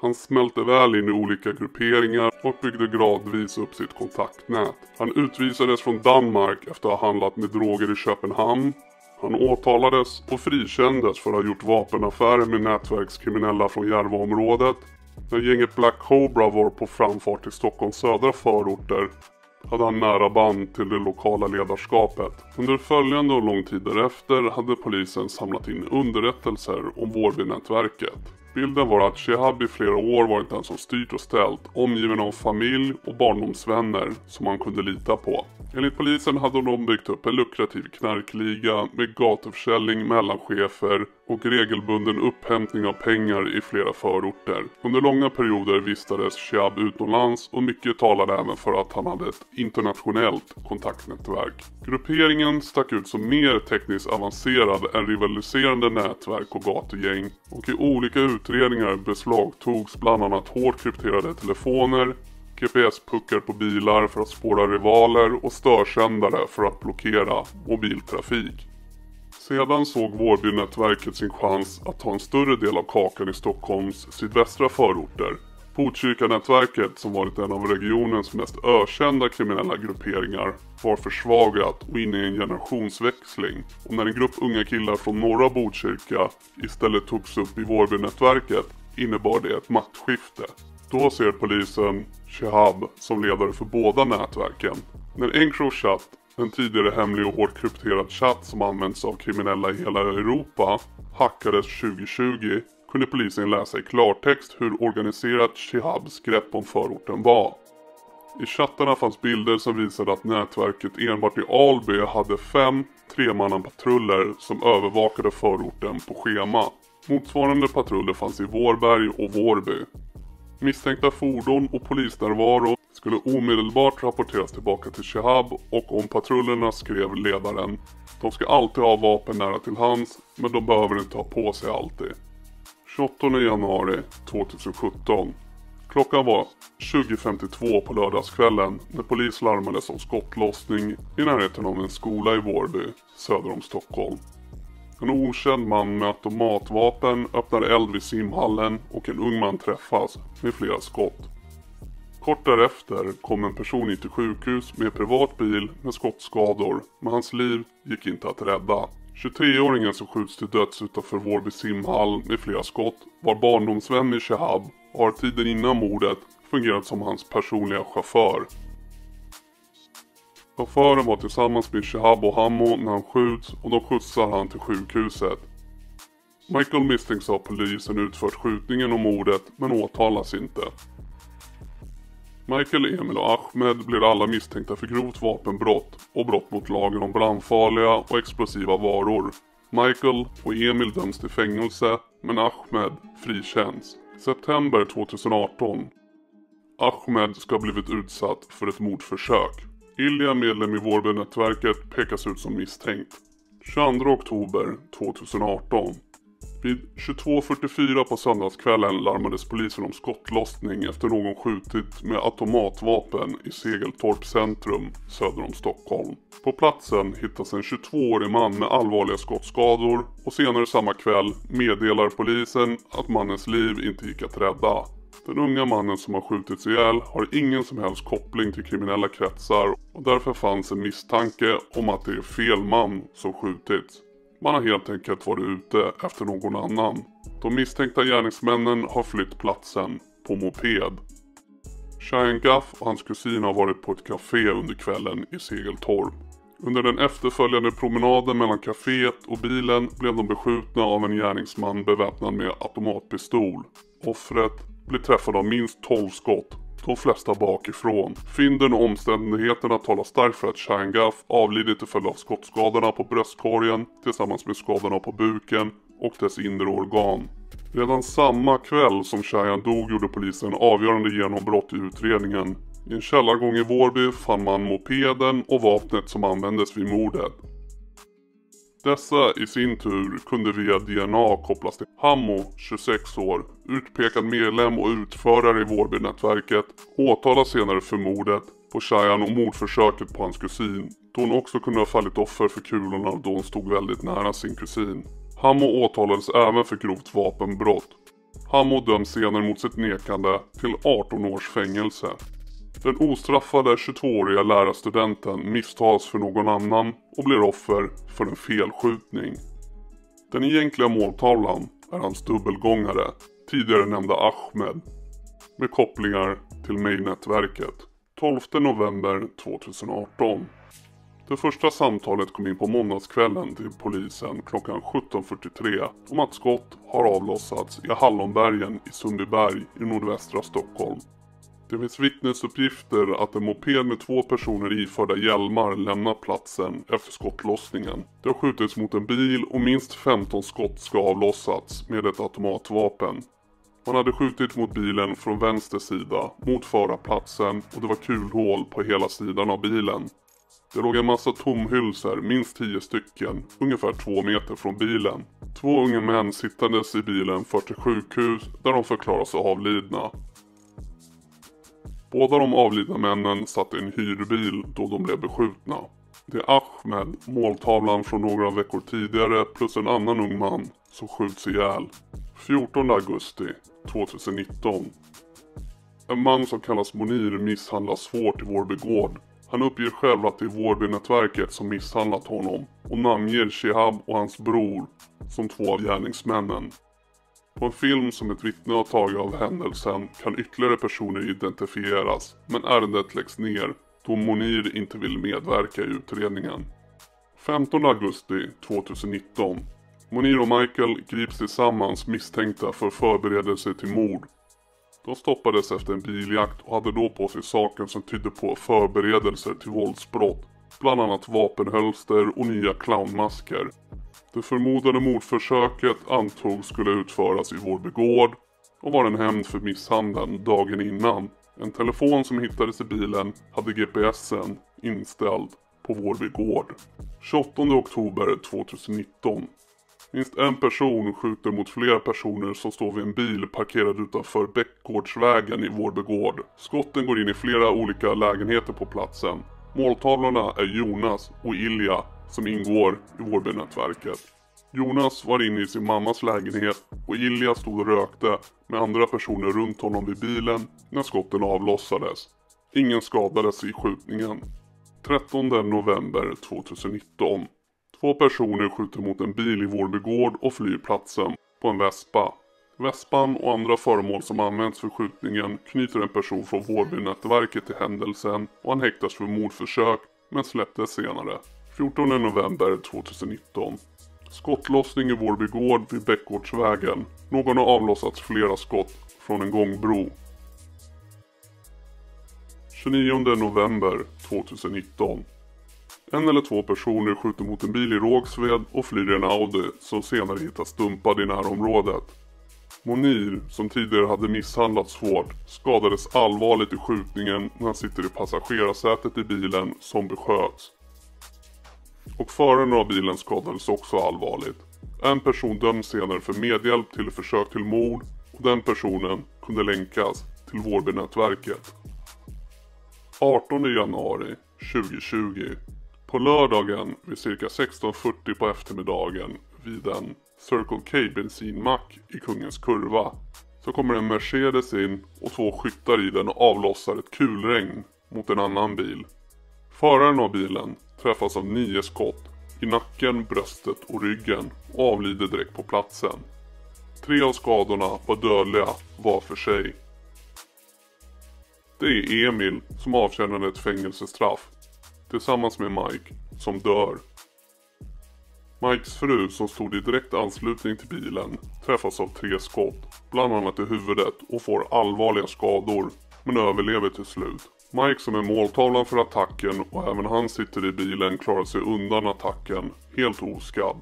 Han smälte väl in i olika grupperingar och byggde gradvis upp sitt kontaktnät. Han utvisades från Danmark efter att ha handlat med droger i Köpenhamn. Han åtalades och frikändes för att ha gjort vapenaffärer med nätverkskriminella från Järvaområdet. När gänget Black Cobra var på framfart till Stockholms södra förorter hade han nära band till det lokala ledarskapet. Under följande och lång tid därefter hade polisen samlat in underrättelser om Vårbynätverket. Bilden var att Shihab i flera år varit den som styrt och ställt, omgiven av familj och barndomsvänner som man kunde lita på. Enligt polisen hade de byggt upp en lukrativ knarkliga med gatuförsäljning, mellanchefer, och regelbunden upphämtning av pengar i flera förorter. Under långa perioder vistades Shihab utomlands och mycket talade även för att han hade ett internationellt kontaktnätverk. Grupperingen stack ut som mer tekniskt avancerad än rivaliserande nätverk och gatugäng, och i olika utredningar beslagtogs bland annat hårt krypterade telefoner, GPS-puckar på bilar för att spåra rivaler och störsändare för att blockera mobiltrafik. Sedan såg Vårbynätverket sin chans att ta en större del av kakan i Stockholms sydvästra förorter. Botkyrkanätverket, som varit en av regionens mest ökända kriminella grupperingar, var försvagat och inne i en generationsväxling. Och när en grupp unga killar från norra Botkyrka istället togs upp i Vårbynätverket innebar det ett maktskifte. Då ser polisen Shihab som ledare för båda nätverken. När Encrochat, en tidigare hemlig och hårt krypterad chatt som används av kriminella i hela Europa, hackades 2020, kunde polisen läsa i klartext hur organiserat Shihabs grepp om förorten var. I chattarna fanns bilder som visade att nätverket enbart i Alby hade 5 tremannapatruller som övervakade förorten på schema. Motsvarande patruller fanns i Vårberg och Vårby. Misstänkta fordon och polisnärvaro skulle omedelbart rapporteras tillbaka till Shihab, och om patrullerna skrev ledaren: de ska alltid ha vapen nära till hands, men de behöver inte ha på sig alltid. 28 januari 2017. Klockan var 20:52 på lördagskvällen när polis larmades om skottlossning i närheten av en skola i Vårby, söder om Stockholm. En okänd man med automatvapen öppnar eld vid simhallen och en ung man träffas med flera skott. Kort därefter kom en person in till sjukhus med privat bil med skottskador, men hans liv gick inte att rädda. 23-åringen som skjuts till döds utanför Vårby simhall med flera skott var barndomsvän med Shihab och har tiden innan mordet fungerat som hans personliga chaufför. Chauffören var tillsammans med Shihab och Hammo när han skjuts, och de skjutsar han till sjukhuset. Michael misstänks av polisen utfört skjutningen och mordet, men åtalas inte. Michael, Emil och Ahmed blir alla misstänkta för grovt vapenbrott och brott mot lagen om brandfarliga och explosiva varor. Michael och Emil döms till fängelse, men Ahmed frikänns. September 2018. Ahmed ska ha blivit utsatt för ett mordförsök. Ilja, medlem i Vårbynätverket, pekas ut som misstänkt. 22 oktober 2018. Vid 22:44 på söndagskvällen larmades polisen om skottlossning efter någon skjutit med automatvapen i Segeltorp centrum söder om Stockholm. På platsen hittas en 22-årig man med allvarliga skottskador, och senare samma kväll meddelar polisen att mannens liv inte gick att rädda. Den unga mannen som har skjutits ihjäl har ingen som helst koppling till kriminella kretsar, och därför fanns en misstanke om att det är fel man som skjutits. Man har helt enkelt varit ute efter någon annan. De misstänkta gärningsmännen har flytt platsen på moped. Cheyenne Gaff och hans kusin har varit på ett café under kvällen i Segeltorp. Under den efterföljande promenaden mellan kaféet och bilen blev de beskjutna av en gärningsman beväpnad med automatpistol. Offret blir träffad av minst 12 skott, de flesta bakifrån. Fynden och omständigheterna talar starkt för att Cheyenne Gaff avlidit till följd av skottskadorna på bröstkorgen tillsammans med skadorna på buken och dess inre organ. Redan samma kväll som Cheyenne dog gjorde polisen avgörande genombrott i utredningen. I en källargång i Vårby fann man mopeden och vapnet som användes vid mordet. Dessa i sin tur kunde via DNA kopplas till Hammo, 26 år, utpekad medlem och utförare i Vårbynätverket, åtalas senare för mordet på Cheyenne och mordförsöket på hans kusin, då hon också kunde ha fallit offer för kulorna då hon stod väldigt nära sin kusin. Hammo åtalades även för grovt vapenbrott. Hammo döms senare mot sitt nekande till 18 års fängelse. Den ostraffade 22-åriga lärarstudenten misstas för någon annan och blir offer för en felskjutning. Den egentliga måltavlan är hans dubbelgångare, tidigare nämnda Ahmed, med kopplingar till May-nätverket. 12 november 2018. Det första samtalet kom in på måndagskvällen till polisen klockan 17:43 om att skott har avlossats i Hallonbergen i Sundbyberg i nordvästra Stockholm. Det finns vittnesuppgifter att en moped med 2 personer iförda hjälmar lämnar platsen efter skottlossningen. Det har skjutits mot en bil och minst 15 skott ska ha avlossats med ett automatvapen. Man hade skjutit mot bilen från vänster sida mot förarplatsen och det var kulhål på hela sidan av bilen. Det låg en massa tomhylsor, minst 10 stycken, ungefär 2 meter från bilen. 2 unga män sittandes i bilen för till sjukhus där de förklaras avlidna. Båda de avlidna männen satt i en hyrbil då de blev beskjutna. Det är Ahmed, måltavlan från några veckor tidigare, plus en annan ung man som skjuts ihjäl. 14 augusti 2019. En man som kallas Monir misshandlas svårt i Vårby gård. Han uppger själv att det är Vårbynätverket som misshandlat honom och namnger Shihab och hans bror som 2 av gärningsmännen. På en film som ett vittne har tagit av händelsen kan ytterligare personer identifieras, men ärendet läggs ner då Monir inte vill medverka i utredningen. 15 augusti 2019. Monir och Michael grips tillsammans misstänkta för förberedelse till mord. De stoppades efter en biljakt och hade då på sig saker som tydde på förberedelser till våldsbrott, bland annat vapenhölster och nya clownmasker. Det förmodade mordförsöket antogs skulle utföras i Vårby gård och var en hämnd för misshandeln dagen innan. En telefon som hittades i bilen hade GPSen inställd på Vårby gård. 28 oktober 2019. Minst en person skjuter mot flera personer som står vid en bil parkerad utanför Bäckgårdsvägen i Vårby gård. Skotten går in i flera olika lägenheter på platsen. Måltavlorna är Jonas och Ilja som ingår i Vårbynätverket. Jonas var inne i sin mammas lägenhet och Ilja stod och rökte med andra personer runt honom vid bilen när skotten avlossades. Ingen skadades i skjutningen. 13 november 2019. 2 personer skjuter mot en bil i Vårby gård och flyr platsen på en Vespa. Vespan och andra föremål som används för skjutningen knyter en person från Vårbynätverket till händelsen och han häktas för mordförsök men släpptes senare. 14 november 2019. Skottlossning i Vårby gård vid Bäckgårdsvägen. Någon har avlossats flera skott från en gångbro. 29 november 2019. 1 eller 2 personer skjuter mot en bil i Rågsved och flyr i en Audi som senare hittas dumpad i närområdet. Monir, som tidigare hade misshandlats svårt, skadades allvarligt i skjutningen när han sitter i passagerarsätet i bilen som besköts. Och föraren av bilen skadades också allvarligt. En person döms senare för medhjälp till försök till mord och den personen kunde länkas till Vårbynätverket. 18 januari 2020. På lördagen vid cirka 16:40 på eftermiddagen vid en Circle K bensinmack i Kungens Kurva så kommer en Mercedes in och 2 skyttar i den och avlossar ett kulregn mot en annan bil. Föraren av bilen träffas av 9 skott i nacken, bröstet och ryggen och avlider direkt på platsen. 3 av skadorna var dödliga var för sig. Det är Emil som avtjänade ett fängelsestraff tillsammans med Mike som dör. Mikes fru som stod i direkt anslutning till bilen träffas av 3 skott, bland annat i huvudet och får allvarliga skador men överlever till slut. Mike som är måltavlan för attacken och även han sitter i bilen klarar sig undan attacken helt oskadd.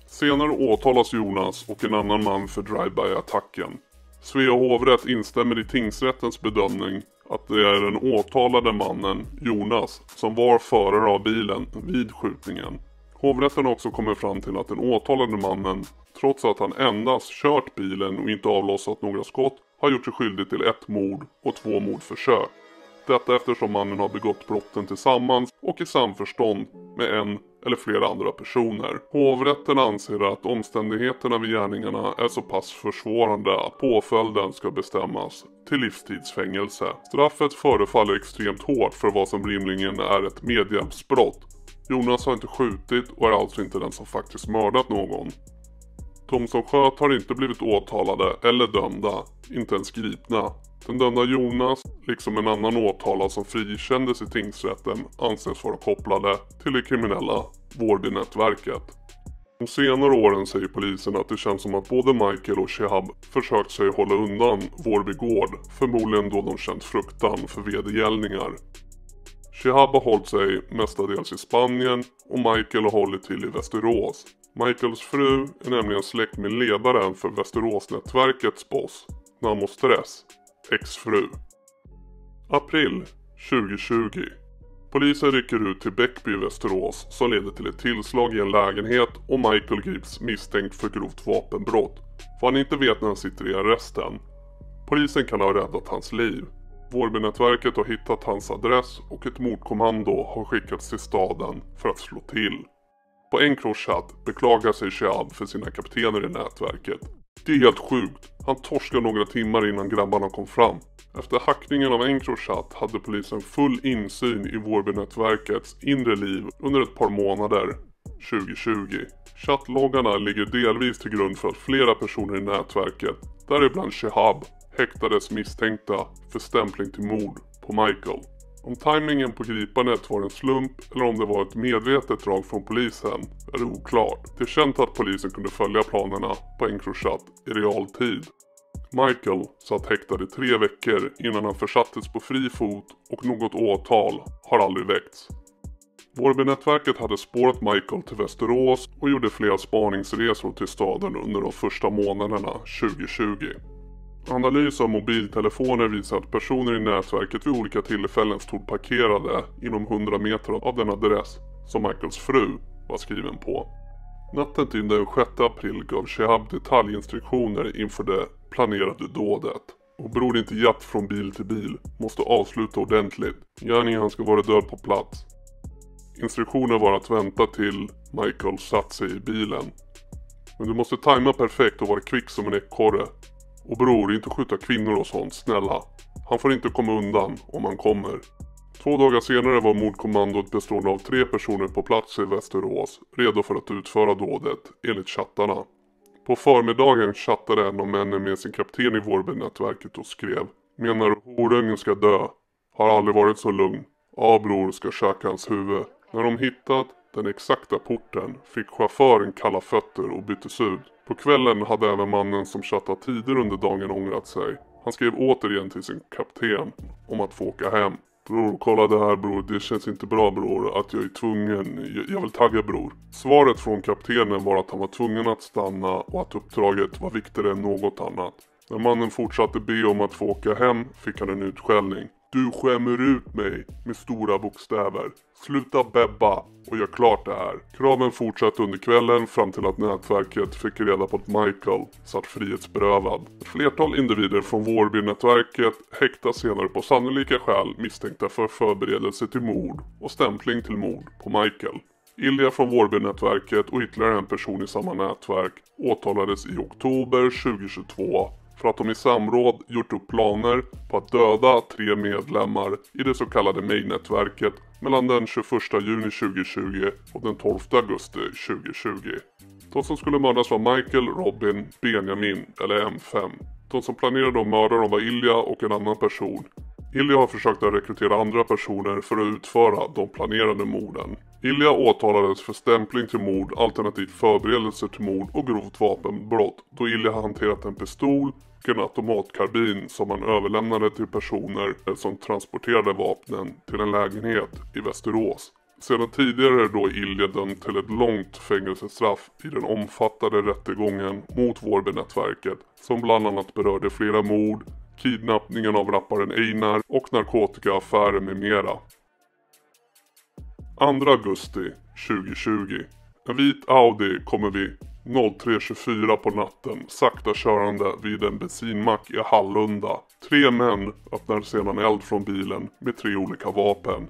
Senare åtalas Jonas och en annan man för drive-by-attacken. Svea hovrätt instämmer i tingsrättens bedömning att det är den åtalade mannen, Jonas, som var förare av bilen vid skjutningen. Hovrätten har också kommit fram till att den åtalade mannen, trots att han endast kört bilen och inte avlossat några skott, har gjort sig skyldig till 1 mord och 2 mordförsök. Detta eftersom mannen har begått brotten tillsammans och i samförstånd med en eller flera andra personer. Hovrätten anser att omständigheterna vid gärningarna är så pass försvårande att påföljden ska bestämmas till livstidsfängelse. Straffet förefaller extremt hårt för vad som rimligen är ett medhjälpsbrott. Jonas har inte skjutit och är alltså inte den som faktiskt mördat någon. De som sköt har inte blivit åtalade eller dömda, inte ens gripna. Den dömda Jonas, liksom en annan åtalad som frikändes i tingsrätten, anses vara kopplade till det kriminella Vårbynätverket. De senare åren säger polisen att det känns som att både Michael och Shihab försökt sig hålla undan Vårby gård, förmodligen då de känt fruktan för vedergällningar. Shihab har hållit sig mestadels i Spanien och Michael har hållit till i Västerås. Michaels fru är nämligen släkt med ledaren för Västeråsnätverkets boss, Namo Stress, exfru. April 2020. Polisen rycker ut till Bäckby i Västerås som leder till ett tillslag i en lägenhet och Michael grips misstänkt för grovt vapenbrott. För han inte vet när han sitter i arresten. Polisen kan ha räddat hans liv. Vårbynätverket har hittat hans adress och ett mordkommando har skickats till staden för att slå till. På Encrochat beklagar sig Shihab för sina kaptener i nätverket. Det är helt sjukt. Han torskade några timmar innan grabbarna kom fram. Efter hackningen av Encrochat hade polisen full insyn i Vårbynätverkets inre liv under ett par månader 2020. Chattloggarna ligger delvis till grund för att flera personer i nätverket, däribland Shihab, häktades misstänkta för stämpling till mord på Michael. Om timingen på gripandet var en slump eller om det var ett medvetet drag från polisen är det oklart. Det är känt att polisen kunde följa planerna på Encrochat i realtid. Michael satt häktad i 3 veckor innan han försattes på fri fot och något åtal har aldrig väckts. Vårbynätverket hade spårat Michael till Västerås och gjorde flera spaningsresor till staden under de första månaderna 2020. Analys av mobiltelefoner visar att personer i nätverket vid olika tillfällen stod parkerade inom 100 meter av den adress som Michaels fru var skriven på. Natten till den 6 april gav Shihab detaljinstruktioner inför det planerade dådet. Och bror inte jatt från bil till bil, måste avsluta ordentligt. Gärningen ska vara död på plats. Instruktionen var att vänta till Michael satt sig i bilen. Men du måste tajma perfekt och vara kvick som en ekorre. Och bror, inte skjuta kvinnor och sånt, snälla. Han får inte komma undan om han kommer. 2 dagar senare var mordkommandot bestående av 3 personer på plats i Västerås, redo för att utföra dådet, enligt chattarna. På förmiddagen chattade en av männen med sin kapten i Vårbynätverket och skrev: "Menar du horungen ska dö? Har aldrig varit så lugn. Ja bror, ska käka hans huvud." När de hittat den exakta porten fick chauffören kalla fötter och byttes ut. På kvällen hade även mannen som chattat tidigare under dagen ångrat sig. Han skrev återigen till sin kapten om att få åka hem. "Bror, kolla det här bror, det känns inte bra bror, att jag är tvungen, jag vill tagga bror." Svaret från kaptenen var att han var tvungen att stanna och att uppdraget var viktigare än något annat. När mannen fortsatte be om att få åka hem fick han en utskällning. "Du skämmer ut mig", med stora bokstäver. "Sluta bebba och gör klart det här." Kraven fortsatte under kvällen fram till att nätverket fick reda på att Michael satt frihetsberövad. Ett flertal individer från Vårbynätverket häktas senare på sannolika skäl misstänkta för förberedelse till mord och stämpling till mord på Michael. Ilja från Vårbynätverket och ytterligare en person i samma nätverk åtalades i oktober 2022 för att de i samråd gjort upp planer på att döda 3 medlemmar i det så kallade Main-nätverket mellan den 21 juni 2020 och den 12 augusti 2020. De som skulle mördas var Michael, Robin, Benjamin eller M5. De som planerade att mörda dem var Ilja och en annan person. Ilja har försökt att rekrytera andra personer för att utföra de planerade morden. Ilja åtalades för stämpling till mord, alternativt förberedelse till mord och grovt vapenbrott, då Ilja hanterat en pistol och en automatkarbin som han överlämnade till personer som transporterade vapnen till en lägenhet i Västerås. Sedan tidigare är då Ilja dömd till ett långt fängelsestraff i den omfattande rättegången mot Vårbynätverket som bland annat berörde flera mord, kidnappningen av rapparen Einar och narkotikaaffärer med mera. 2 augusti 2020. En vit Audi kommer vid 03.24 på natten sakta körande vid en bensinmack i Hallunda. 3 män öppnar sedan eld från bilen med 3 olika vapen.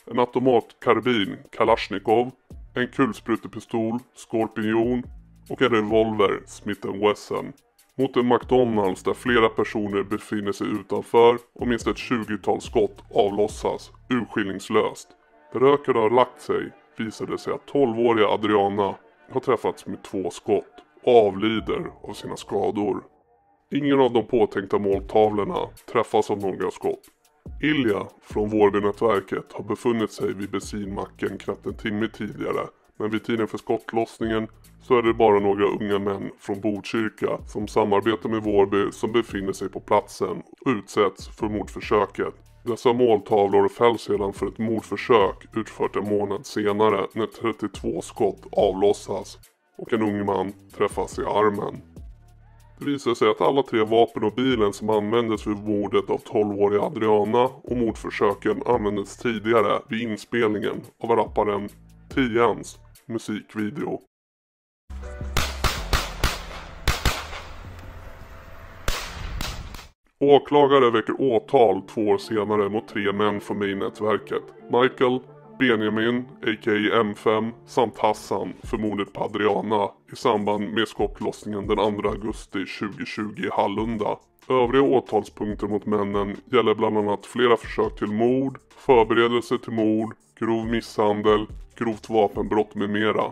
En automatkarbin Kalashnikov, en kulsprutepistol Skorpion och en revolver Smith & Wesson. Mot en McDonalds där flera personer befinner sig utanför och minst ett 20-tal skott avlossas urskillningslöst. Där röken har lagt sig visade sig att 12-åriga Adriana har träffats med 2 skott och avlider av sina skador. Ingen av de påtänkta måltavlorna träffas av några skott. Ilja från Vårbynätverket har befunnit sig vid bensinmacken knappt en timme tidigare Men vid tiden för skottlossningen så är det bara några unga män från Botkyrka som samarbetar med Vårby som befinner sig på platsen och utsätts för mordförsöket. Dessa måltavlor fälls sedan för ett mordförsök utfört en månad senare när 32 skott avlossas och en ung man träffas i armen. Det visar sig att alla 3 vapen och bilen som användes vid mordet av 12-åriga Adriana och mordförsöken användes tidigare vid inspelningen av rapparen Tians musikvideo. Åklagare väcker åtal 2 år senare mot 3 män från May-nätverket. Michael, Benjamin, a.k.a. M5, samt Hassan för mordet på Adriana i samband med skottlossningen den 2 augusti 2020 i Hallunda. Övriga åtalspunkter mot männen gäller bland annat flera försök till mord, förberedelse till mord, grov misshandel, grovt vapenbrott med mera.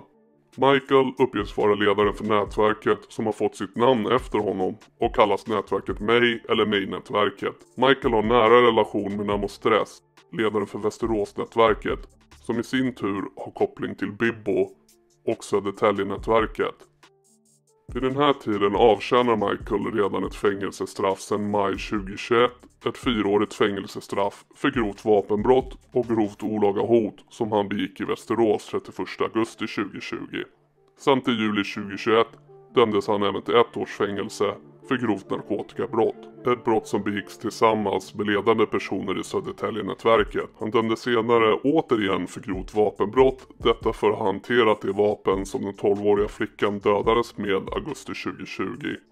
Michael uppges vara ledaren för nätverket som har fått sitt namn efter honom och kallas nätverket May eller May-nätverket. Michael har nära relation med Namo Stress, ledaren för Västerås-nätverket, som i sin tur har koppling till Bibbo och Södertälje-nätverket. Vid den här tiden avtjänar Michael redan ett fängelsestraff sedan maj 2021, ett 4-årigt fängelsestraff för grovt vapenbrott och grovt olaga hot som han begick i Västerås 31 augusti 2020. Samt i juli 2021 dömdes han även till 1 års fängelse för grovt narkotikabrott. Ett brott som begicks tillsammans med ledande personer i Södertälje-nätverket. Han dömdes senare återigen för grovt vapenbrott, detta för att ha hanterat det vapen som den 12-åriga flickan dödades med augusti 2020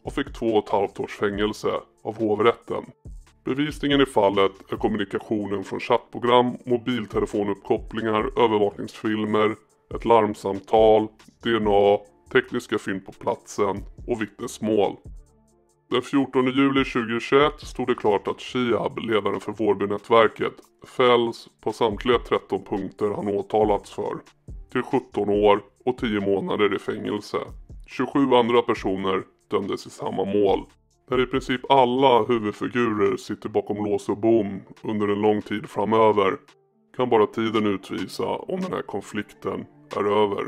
och fick 2,5 års fängelse av hovrätten. Bevisningen i fallet är kommunikationen från chattprogram, mobiltelefonuppkopplingar, övervakningsfilmer, ett larmsamtal, DNA, tekniska fynd på platsen och vittnesmål. Den 14 juli 2021 stod det klart att Shihab, ledaren för Vårbynätverket, fälls på samtliga 13 punkter han åtalats för, till 17 år och 10 månader i fängelse. 27 andra personer dömdes i samma mål. Där i princip alla huvudfigurer sitter bakom lås och bom under en lång tid framöver, kan bara tiden utvisa om den här konflikten är över.